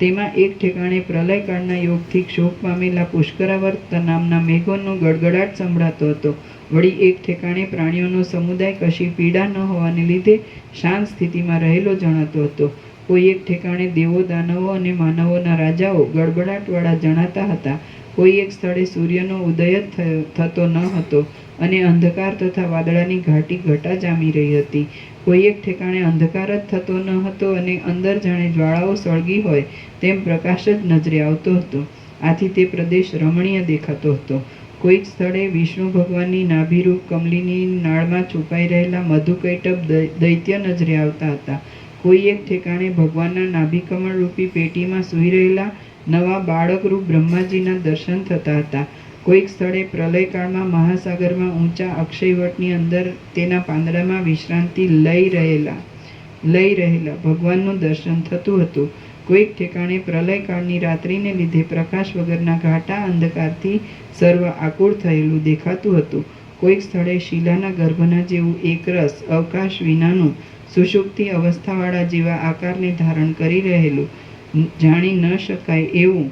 તેમાં એક ઠેકાણે પ્રલયકાળના યોગથી ક્ષોભ પામેલા પુષ્કરાવર્ત નામના મેઘોનો ગડગડાટ સંભળાતો હતો. વળી એક ઠેકાણે પ્રાણીઓનો સમુદાય કશી પીડા ન હોવાને લીધે શાંત સ્થિતિમાં રહેલો જણાતો હતો. કોઈ એક ઠેકાણે દેવો, દાનવો અને માનવોના રાજાઓ ગડબડાટવાળા જણાતા હતા. કોઈ એક સ્થળે સૂર્યનો ઉદય જ થતો ન હતો અને અંધકાર તથા વાદળાની ઘાટી ઘટા જામી રહી હતી. કોઈ એક ઠેકાણે અંધકાર જ થતો ન હતો અને અંદર જાણે જ્વાળાઓ સળગી હોય તેમ પ્રકાશ જ નજરે આવતો હતો. આથી તે પ્રદેશ રમણીય દેખાતો હતો. કોઈક સ્થળે વિષ્ણુ ભગવાનની નાભિરૂપ કમલીની નાળમાં છુપાઈ રહેલા મધુકૈટભ દૈત્ય નજરે આવતા હતા. કોઈ એક ઠેકાણે ભગવાનના નાભિકમળ રૂપી પેટીમાં સૂઈ રહેલા નવા બાળકરૂપ બ્રહ્માજીના દર્શન થતા હતા. કોઈક સ્થળે પ્રલયકાળમાં મહાસાગરમાં ઊંચા અક્ષયવટની અંદર તેના પાંદડામાં વિશ્રાંતિ લઈ રહેલા ભગવાનનું દર્શન થતું હતું. કોઈક ઠેકાણે પ્રલયકાળની રાત્રિને લીધે પ્રકાશ વગરના ઘાટા અંધકારથી સર્વ આકુળ થયેલું દેખાતું હતું. કોઈક સ્થળે શિલાના ગર્ભના જેવું એકરસ અવકાશ વિનાનું સુષુપ્તિ અવસ્થાવાળા જેવા આકારને ધારણ કરી રહેલું, જાણી ન શકાય એવું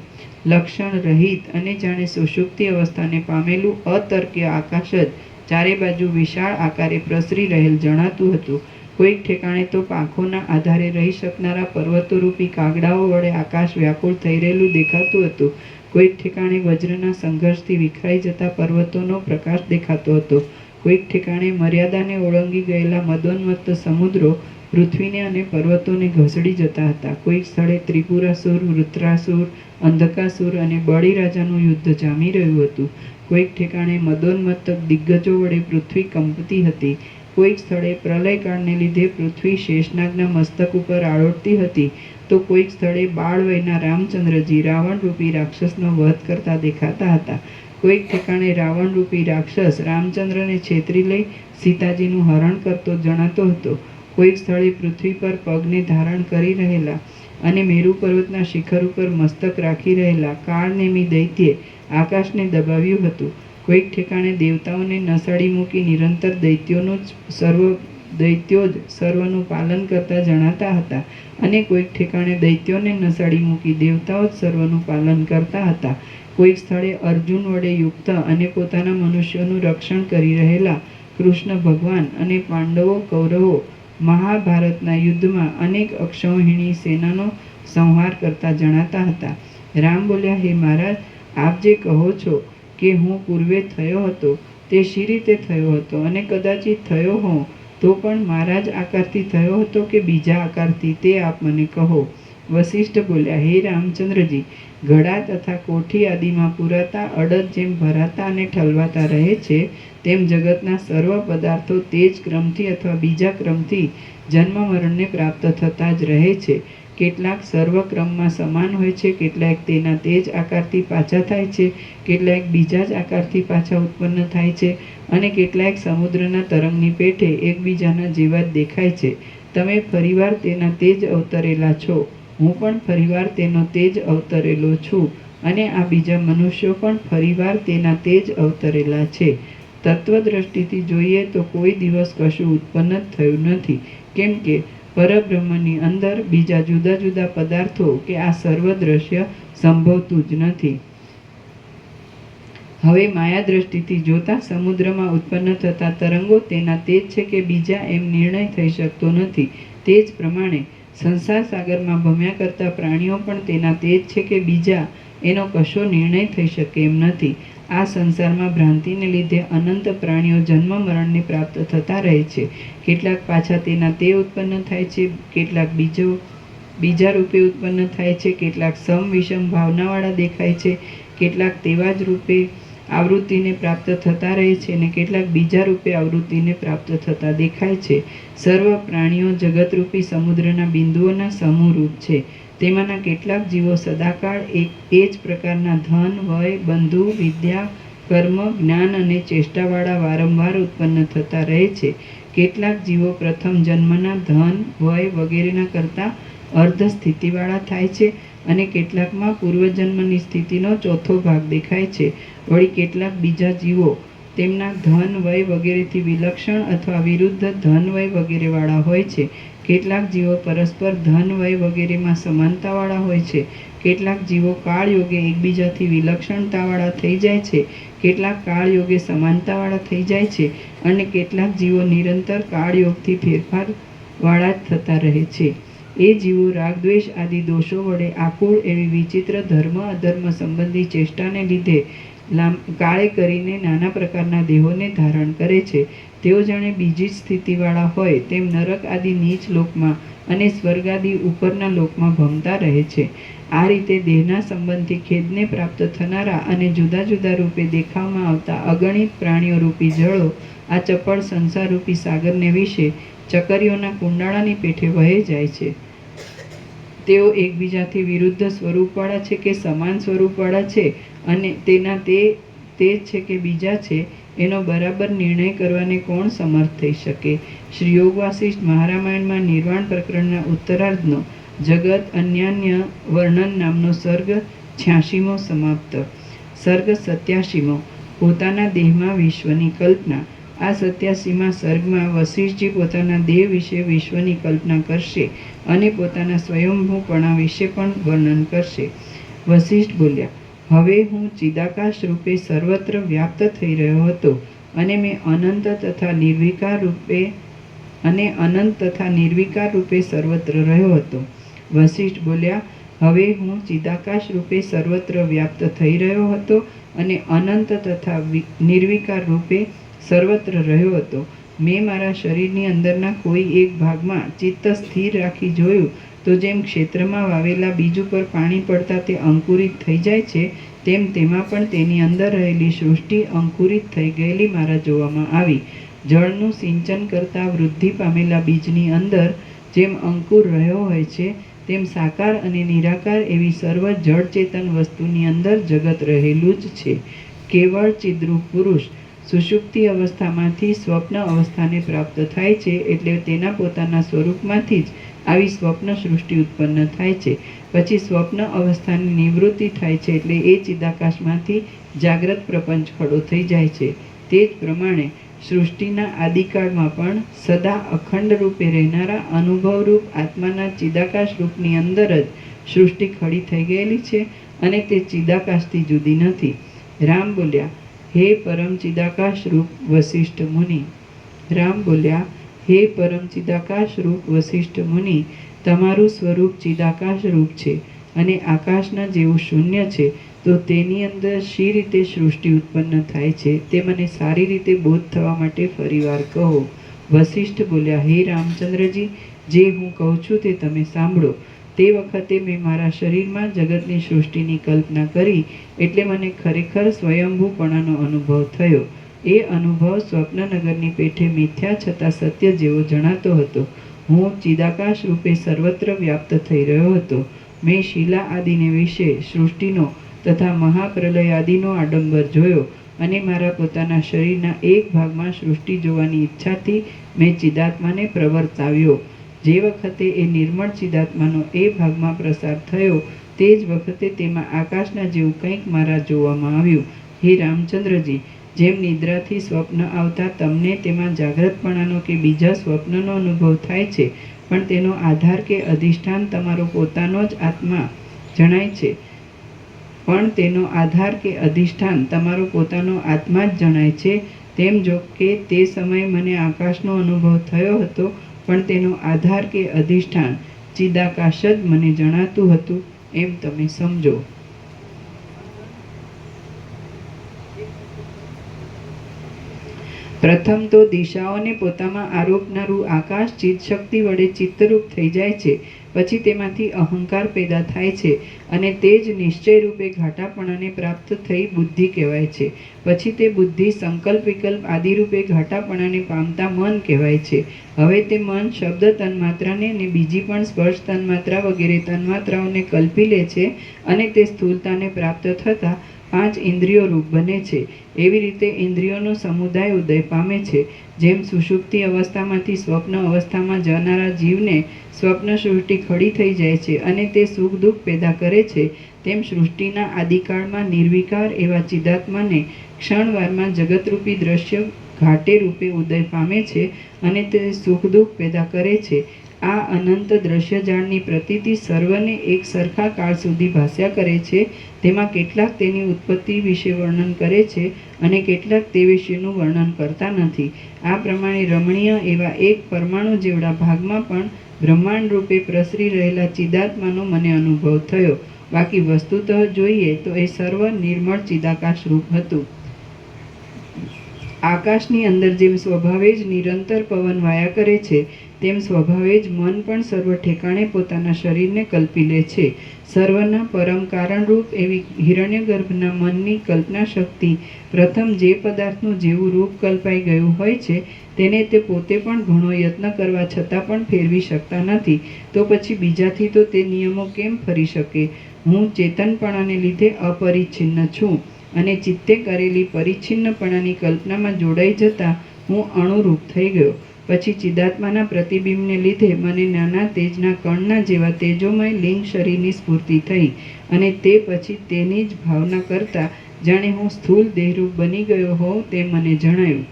લક્ષણ રહિત અને જાણે સુષુપ્તિ અવસ્થાને પામેલું અતર્કીય આકાશ જ ચારે બાજુ વિશાળ આકારે પ્રસરી રહેલ જણાતું હતું. કોઈક ઠેકાણે તો પાંખોના આધારે રહી શકનારા પર્વતોરૂપી કાગડાઓ વડે આકાશ વ્યાકુળ થઈ રહેલું દેખાતું હતું. કોઈક ઠેકાણે વજ્રના સંઘર્ષથી વિખરાઈ જતા પર્વતોનો પ્રકાશ દેખાતો હતો. કોઈક ઠેકાણે મર્યાદાને ઓળંગી ગયેલા મદોન્મત્ત સમુદ્રો પૃથ્વીને અને પર્વતોને ઘસડી જતા હતા. કોઈક સ્થળે ત્રિપુરાસુર, વૃત્રાસુર, અંધકાસુર અને બળી રાજાનું યુદ્ધ જામી રહ્યું હતું. કોઈક ઠેકાણે મદોન્મત્ત દિગ્ગજો વડે પૃથ્વી કંપતી હતી. કોઈક સ્થળે પ્રલયકાળને લીધે પૃથ્વી શેષનાગના મસ્તક ઉપર આળોટતી હતી, તો કોઈક સ્થળે બાળ વયના રામચંદ્રજી રાવણરૂપી રાક્ષસનો વધ કરતા દેખાતા હતા. કોઈક ઠેકાણે રાવણરૂપી રાક્ષસ રામચંદ્રને છેતરી લઈ સીતાજીનું હરણ કરતો જણાતો હતો. કોઈક સ્થળે પૃથ્વી પર પગને ધારણ કરી રહેલા અને મેરુ પર્વતના શિખર ઉપર મસ્તક રાખી રહેલા કાળનેમી દૈત્યે આકાશને દબાવ્યું હતું. કોઈક ઠેકાણે દેવતાઓને નસાડી મૂકી નિરંતર દૈત્યો જ સર્વનું પાલન કરતા જણાતા હતા, અને કોઈક ઠેકાણે દૈત્યોને નસાડી મૂકી દેવતાઓ જ સર્વનું પાલન કરતા હતા. કોઈક સ્થળે અર્જુન વડે યુક્ત અને પોતાના મનુષ્યોનું રક્ષણ કરી રહેલા કૃષ્ણ ભગવાન અને પાંડવો કૌરવો મહાભારતના યુદ્ધમાં અનેક અક્ષૌહિણી સેનાનો સંહાર કરતા જણાતા હતા. રામ બોલ્યા, હે મહારાજ, આપ જે કહો છો કે હું પૂર્વે થયો હતો તે શી રીતે થયો હતો, અને કદાચિત થયો હોઉં તો પણ મારા જ આકારથી થયો હતો કે બીજા આકારથી, તે આપ મને કહો. વશિષ્ઠ બોલ્યા, હે રામચંદ્રજી, ઘડા તથા કોઠી આદિમાં પુરાતા અડદ જેમ ભરાતા અને ઠલવાતા રહે છે, તેમ જગતના સર્વ પદાર્થો તે જ ક્રમથી અથવા બીજા ક્રમથી જન્મ મરણને પ્રાપ્ત થતા જ રહે છે. કેટલાક સર્વક્રમમાં સમાન હોય છે, કેટલાક તેના તે જ આકારથી પાછા થાય છે, કેટલાક બીજા જ આકારથી પાછા ઉત્પન્ન થાય છે, અને કેટલાક સમુદ્રના તરંગની પેઠે એકબીજાના જેવા જ દેખાય છે. તમે ફરીવાર તેના તે જ અવતરેલા છો, હું પણ ફરીવાર તેનો તે જ અવતરેલો છું, અને આ બીજા મનુષ્યો પણ ફરીવાર તેના તે જ અવતરેલા છે. તત્વદ્રષ્ટિથી જોઈએ તો કોઈ દિવસ કશું ઉત્પન્ન જ થયું નથી, કેમ કે પરબ્રહ્મની અંદર બીજા જુદા જુદા પદાર્થો કે આ સર્વ દ્રશ્ય સંભવતું જ નથી. હવે માયા દ્રષ્ટિથી જોતા સમુદ્રમાં ઉત્પન્ન થતા તરંગો તેના તે જ છે કે બીજા એમ નિર્ણય થઈ શકતો નથી. તે જ પ્રમાણે સંસાર સાગરમાં ભમ્યા કરતા પ્રાણીઓ પણ તેના તે જ છે કે બીજા, એનો કશો નિર્ણય થઈ શકે એમ નથી. આ સંસારમાં ભ્રાંતિને લીધે અનંત પ્રાણીઓ જન્મ મરણને પ્રાપ્ત થતા રહે છે. કેટલાક પાછા તેના તે ઉત્પન્ન થાય છે, કેટલાક બીજા રૂપે ઉત્પન્ન થાય છે, કેટલાક સમ વિષમ ભાવનાવાળા દેખાય છે, કેટલાક તેવા જ રૂપે આવૃત્તિને પ્રાપ્ત થતા રહે છે, અને કેટલાક બીજા રૂપે આવૃત્તિને પ્રાપ્ત થતા દેખાય છે. સર્વ પ્રાણીઓ જગતરૂપી સમુદ્રના બિંદુઓના સમૂહરૂપ છે. તેમાંના કેટલાક જીવો સદાકાળ એ જ પ્રકારના ધન, વય, બંધુ, વિદ્યા, કર્મ, જ્ઞાન અને ચેષ્ટાવાળા વારંવાર ઉત્પન્ન થતા રહે છે. કેટલાક જીવો પ્રથમ જન્મના ધન, વય વગેરેના કરતાં અર્ધ સ્થિતિવાળા થાય છે, અને કેટલાકમાં પૂર્વજન્મની સ્થિતિનો ચોથો ભાગ દેખાય છે. વળી કેટલાક બીજા જીવો તેમના ધન, વય વગેરેથી વિલક્ષણ અથવા વિરુદ્ધ ધન, વય વગેરેવાળા હોય છે. કેટલાક જીવો પરસ્પર ધન, વય વગેરેમાં સમાનતાવાળા હોય છે. કેટલાક જીવો કાળયોગે એકબીજાથી વિલક્ષણતાવાળા થઈ જાય છે, કેટલાક કાળયોગે સમાનતાવાળા થઈ જાય છે, અને કેટલાક જીવો નિરંતર કાળયોગથી ફેરફારવાળા જ થતા રહે છે. એ જીવો રાગદ્વેષ આદિ દોષો વડે આકુળ એવી વિચિત્ર ધર્મ અધર્મ સંબંધી ચેષ્ટાને લીધે કાળે કરીને નાના પ્રકારના દેહોને ધારણ કરે છે. તેઓ જાણે બીજી જ સ્થિતિવાળા હોય તેમ નરક આદિ નીચ લોકમાં અને સ્વર્ગ આદિ ઉપરના લોકમાં ભમતા રહે છે. આ રીતે દેહના સંબંધથી ખેદને પ્રાપ્ત થનારા અને જુદા જુદા રૂપે દેખાવમાં આવતા અગણિત પ્રાણીઓ રૂપી જળો આ ચપળ સંસારરૂપી સાગરને વિશે ચકરીઓના કુંડાળાની પેઠે વહે જાય છે. તેઓ એકબીજાથી વિરુદ્ધ સ્વરૂપવાળા છે કે સમાન સ્વરૂપવાળા છે, અને તેના તે જ છે કે બીજા છે, એનો બરાબર નિર્ણય કરવાને કોણ સમર્થ થઈ શકે. શ્રી યોગ વાસિષ્ઠ મહારામાયણમાં નિર્વાણ પ્રકરણના ઉત્તરાર્ધનો જગત અન્યાન્ય વર્ણન નામનો સર્ગ 86મો સમાપ્ત. સર્ગ 87મો. પોતાના દેહમાં વિશ્વની કલ્પના. આ 87માં સર્ગમાં વશિષ્ઠજી પોતાના દેહ વિશે વિશ્વની કલ્પના કરશે અને પોતાના સ્વયંભૂપણા વિશે પણ વર્ણન કરશે. વશિષ્ઠ બોલ્યા, હવે હું ચિદાકાશ રૂપે સર્વત્ર વ્યાપ્ત થઈ રહ્યો હતો અને મેં અનંત તથા નિર્વિકાર રૂપે સર્વત્ર રહ્યો હતો. વશિષ્ઠ બોલ્યા, હવે હું ચિદાકાશ રૂપે સર્વત્ર વ્યાપ્ત થઈ રહ્યો હતો અને અનંત તથા નિર્વિકાર રૂપે સર્વત્ર રહ્યો હતો. મેં મારા શરીરની અંદરના કોઈ એક ભાગમાં ચિત્ત સ્થિર રાખી જોયું તો જેમ ક્ષેત્રમાં વાવેલા બીજ ઉપર પાણી પડતા તે અંકુરિત થઈ જાય છે, તેમ તેમાં પણ તેની અંદર રહેલી સૃષ્ટિ અંકુરિત થઈ ગયેલી મારા જોવામાં આવી. જળનું સિંચન કરતા વૃદ્ધિ પામેલા બીજની અંદર જેમ અંકુર રહ્યો હોય છે, તેમ સાકાર અને નિરાકાર એવી સર્વ જળ ચેતન વસ્તુની અંદર જગત રહેલું જ છે. કેવળ ચિદ્રૂપ પુરુષ સુષુપ્તિ અવસ્થામાંથી સ્વપ્ન અવસ્થાને પ્રાપ્ત થાય છે, એટલે તેના પોતાના સ્વરૂપમાંથી જ આવી સ્વપ્ન સૃષ્ટિ ઉત્પન્ન થાય છે. પછી સ્વપ્ન અવસ્થાની નિવૃત્તિ થાય છે, એટલે એ ચિદાકાશમાંથી જાગ્રત પ્રપંચ ખડો થઈ જાય છે. તે જ પ્રમાણે સૃષ્ટિના આદિકાળમાં પણ સદા અખંડ રૂપે રહેનારા અનુભવરૂપ આત્માના ચિદાકાશ રૂપની અંદર જ સૃષ્ટિ ખડી થઈ ગયેલી છે અને તે ચિદાકાશથી જુદી નથી. રામ બોલ્યા, હે પરમ ચિદાકાશ રૂપ વશિષ્ઠ મુનિ. રામ બોલ્યા, હે પરમ ચિદાકાશ રૂપ વશિષ્ઠ મુનિ, તમારું સ્વરૂપ ચિદાકાશ રૂપ છે અને આકાશના જેવું શૂન્ય છે, તો તેની અંદર શી રીતે સૃષ્ટિ ઉત્પન્ન થાય છે તે મને સારી રીતે બોધ થવા માટે ફરીવાર કહો. વશિષ્ઠ બોલ્યા, હે રામચંદ્રજી, જે હું કહું છું તે તમે સાંભળો. તે વખતે મેં મારા શરીરમાં જગતની સૃષ્ટિની કલ્પના કરી, એટલે મને ખરેખર સ્વયંભૂપણાનો અનુભવ થયો. એ અનુભવ સ્વપ્નનગરની પેઠે મિથ્યા છતાં સત્ય જેવો જણાતો હતો. હું ચિદાકાશ રૂપે સર્વત્ર વ્યાપ્ત થઈ રહ્યો હતો. મેં શિલા આદિને વિશે સૃષ્ટિનો તથા મહાપ્રલય આદિનો આડંબર જોયો અને મારા પોતાના શરીરના એક ભાગમાં સૃષ્ટિ જોવાની ઈચ્છાથી મેં ચિદાત્માને પ્રવર્તાવ્યો. જે વખતે એ નિર્મળ ચિદાત્માનો એ ભાગમાં પ્રસાર થયો, તે જ વખતે તેમાં આકાશના જેવું કંઈક મારા જોવામાં આવ્યું. હે રામચંદ્રજી, જેમ નિદ્રાથી સ્વપ્ન આવતા તમને તેમાં જાગ્રતપણાનો કે બીજા સ્વપ્નનો અનુભવ થાય છે, પણ તેનો આધાર કે અધિષ્ઠાન તમારો પોતાનો જ આત્મા જણાય છે, તેમ જો કે તે સમયે મને આકાશનો અનુભવ થયો હતો, પણ તેનો આધાર કે અધિષ્ઠાન ચિદાકાશ જ મને જણાતું હતું, એમ તમે સમજો. પ્રથમ તો દિશાઓને પોતામાં આરોપનારું આકાશ ચિત્તશક્તિ વડે ચિત્તરૂપ થઈ જાય છે. પછી તેમાંથી અહંકાર પેદા થાય છે અને તે જ નિશ્ચય રૂપે ઘાટાપણાને પ્રાપ્ત થઈ બુદ્ધિ કહેવાય છે. પછી તે બુદ્ધિ સંકલ્પ વિકલ્પ આદિરૂપે ઘાટાપણાને પામતા મન કહેવાય છે. હવે તે મન શબ્દ તન્માત્રાને અને બીજી પણ સ્પર્શ તન્માત્રા વગેરે તન્માત્રાઓને કલ્પી લે છે અને તે સ્થૂળતાને પ્રાપ્ત થતાં 5 ઇન્દ્રિયો રૂપ બને છે. એવી રીતે ઇન્દ્રિયોનો સમુદાય ઉદય પામે છે. જેમ સુષુપ્તિ અવસ્થામાંથી સ્વપ્ન અવસ્થામાં જનારા જીવને સ્વપ્ન સૃષ્ટિ ખડી થઈ જાય છે અને તે સુખ દુઃખ પેદા કરે છે, તેમ સૃષ્ટિના આદિકાળમાં નિર્વિકાર એવા ચિદાત્માને ક્ષણવારમાં જગતરૂપી દ્રશ્ય ઘાટે રૂપે ઉદય પામે છે અને તે સુખ દુઃખ પેદા કરે છે. આ અનંત દ્રશ્યજાળની પ્રતીતિ સર્વને એક સરખા કાળ સુધી ભાસ્યા કરે છે. તેમાં કેટલાક તેની ઉત્પત્તિ વિશે વર્ણન કરે છે અને કેટલાક તે વિશેનું વર્ણન કરતા નથી. આ પ્રમાણે રમણીય એવા એક પરમાણુ જેવડા ભાગમાં પણ બ્રહ્માંડ રૂપે પ્રસરી રહેલા ચિદાત્માનો મને અનુભવ થયો. બાકી વસ્તુતઃ જોઈએ તો એ સર્વ નિર્મળ ચિદાકાશ રૂપ હતું. આકાશની અંદર જેમ સ્વભાવે જ નિરંતર પવન વાયા કરે છે, તેમ સ્વભાવે જ મન પણ સર્વ ઠેકાણે પોતાના શરીરને કલ્પી લે છે. સર્વના પરમ કારણરૂપ એવી હિરણ્યગર્ભના મનની કલ્પના શક્તિ પ્રથમ જે પદાર્થનું જેવું રૂપ કલ્પાઈ ગયું હોય છે, તેને તે પોતે પણ ઘણો યત્ન કરવા છતાં પણ ફેરવી શકતા નથી, તો પછી બીજાથી તો તે નિયમો કેમ ફરી શકે? હું ચેતનપણાને લીધે અપરિચ્છિન્ન છું અને ચિત્તે કરેલી પરિચ્છિન્નપણાની કલ્પનામાં જોડાઈ જતાં હું અણુરૂપ થઈ ગયો. પછી ચિદાત્માના પ્રતિબિંબને લીધે મને નાના તેજના કણના જેવા તેજોમય લિંગ શરીરની સ્ફૂર્તિ થઈ અને તે પછી તેની જ ભાવના કરતાં જાણે હું સ્થૂળ દેહરૂપ બની ગયો હોઉં તેમ મને જણાયું.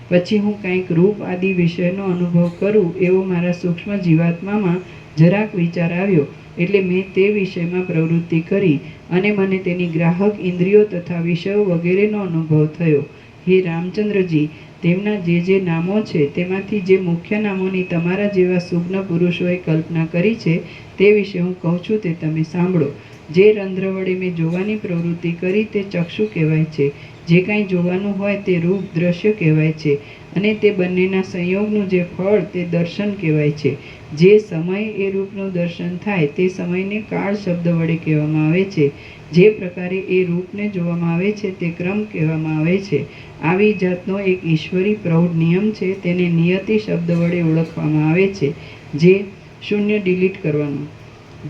પછી હું કંઈક રૂપ આદિ વિષયનો અનુભવ કરું એવો મારા સૂક્ષ્મ જીવાત્મામાં જરાક વિચાર આવ્યો, એટલે મેં તે વિષયમાં પ્રવૃત્તિ કરી અને મને તેની ગ્રાહક ઇન્દ્રિયો તથા વિષયો વગેરેનો અનુભવ થયો. હે રામચંદ્રજી, તેમના જે નામો છે તેમાંથી જે મુખ્ય નામોની તમારા જેવા સુજ્ઞ પુરુષોએ કલ્પના કરી છે તે વિશે હું કહું છું તે તમે સાંભળો. જે રંધ્ર વડે મેં જોવાની પ્રવૃત્તિ કરી તે ચક્ષુ કહેવાય છે. જે કાંઈ જોવાનું હોય તે રૂપ દ્રશ્ય કહેવાય છે, અને તે બંનેના સંયોગનું જે ફળ તે દર્શન કહેવાય છે. જે સમયે એ રૂપનું દર્શન થાય તે સમયને કાળ શબ્દ વડે કહેવામાં આવે છે. જે પ્રકારે એ રૂપને જોવામાં આવે છે તે ક્રમ કહેવામાં આવે છે. આવી જાતનો એક ઈશ્વરી પ્રૌઢ નિયમ છે, તેને નિયતિ શબ્દ વડે ઓળખવામાં આવે છે. જે શૂન્ય ડિલીટ કરવાનું,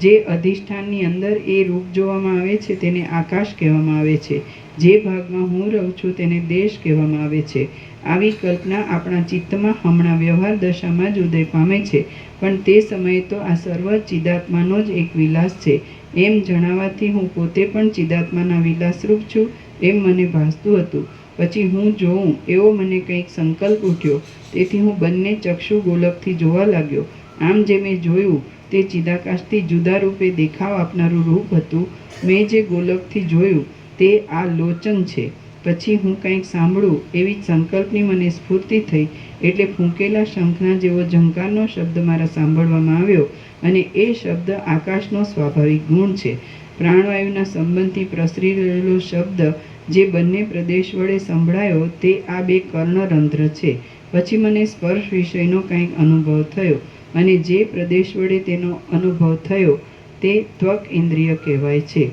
જે અધિષ્ઠાનની અંદર એ રૂપ જોવામાં આવે છે તેને આકાશ કહેવામાં આવે છે. જે ભાગમાં હું રહું છું તેને દેશ કહેવામાં આવે છે. આવી કલ્પના આપણા ચિત્તમાં હમણાં વ્યવહાર દશામાં જ ઉદય પામે છે, પણ તે સમયે તો આ સર્વ ચિદાત્માનો જ એક વિલાસ છે એમ જણાવવાથી હું પોતે પણ ચિદાત્માના વિલાસરૂપ છું એમ મને ભાસતું હતું. પછી હું જોઉં એવો મને કંઈક સંકલ્પ ઉઠ્યો, તેથી હું બંને ચક્ષુ ગોલકથી જોવા લાગ્યો. આમ જે મેં જોયું તે ચિદાકાશથી જુદા રૂપે દેખાવ આપનારું રૂપ હતું. મેં જે ગોલકથી જોયું તે આ લોચન છે. પછી હું કંઈક સાંભળું એવી સંકલ્પની મને સ્ફૂર્તિ થઈ, એટલે ફૂંકેલા શંખના જેવો ઝંકારનો શબ્દ મારા સાંભળવામાં આવ્યો, અને એ શબ્દ આકાશનો સ્વાભાવિક ગુણ છે. પ્રાણવાયુના સંબંધથી પ્રસરી રહેલો શબ્દ જે બંને પ્રદેશ વડે સંભળાયો તે આ બે કર્ણરંધ્ર છે. પછી મને સ્પર્શ વિષયનો કંઈક અનુભવ થયો, અને જે પ્રદેશ વડે તેનો અનુભવ થયો તે ત્વક ઇન્દ્રિય કહેવાય છે.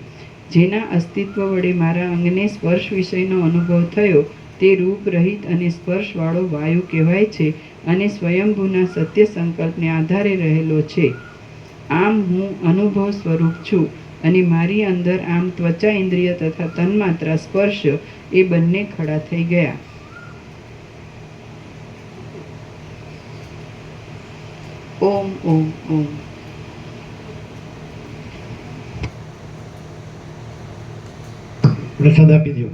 જેના અસ્તિત્વ વડે મારા અંગને સ્પર્શ વિષયનો અનુભવ થયો તે રૂપ રહિત અને સ્પર્શવાળો વાયુ કહેવાય છે, અને સ્વયંભૂના સત્ય સંકલ્પને આધારે રહેલો છે. આમ હું અનુભવ સ્વરૂપ છું, અને મારી અંદર આમ ત્વચા ઇન્દ્રિય તથા તન્માત્રા સ્પર્શ એ બંને ખડા થઈ ગયા. ઓમ ઓમ ઓમ. પ્રસાદ આપી દો.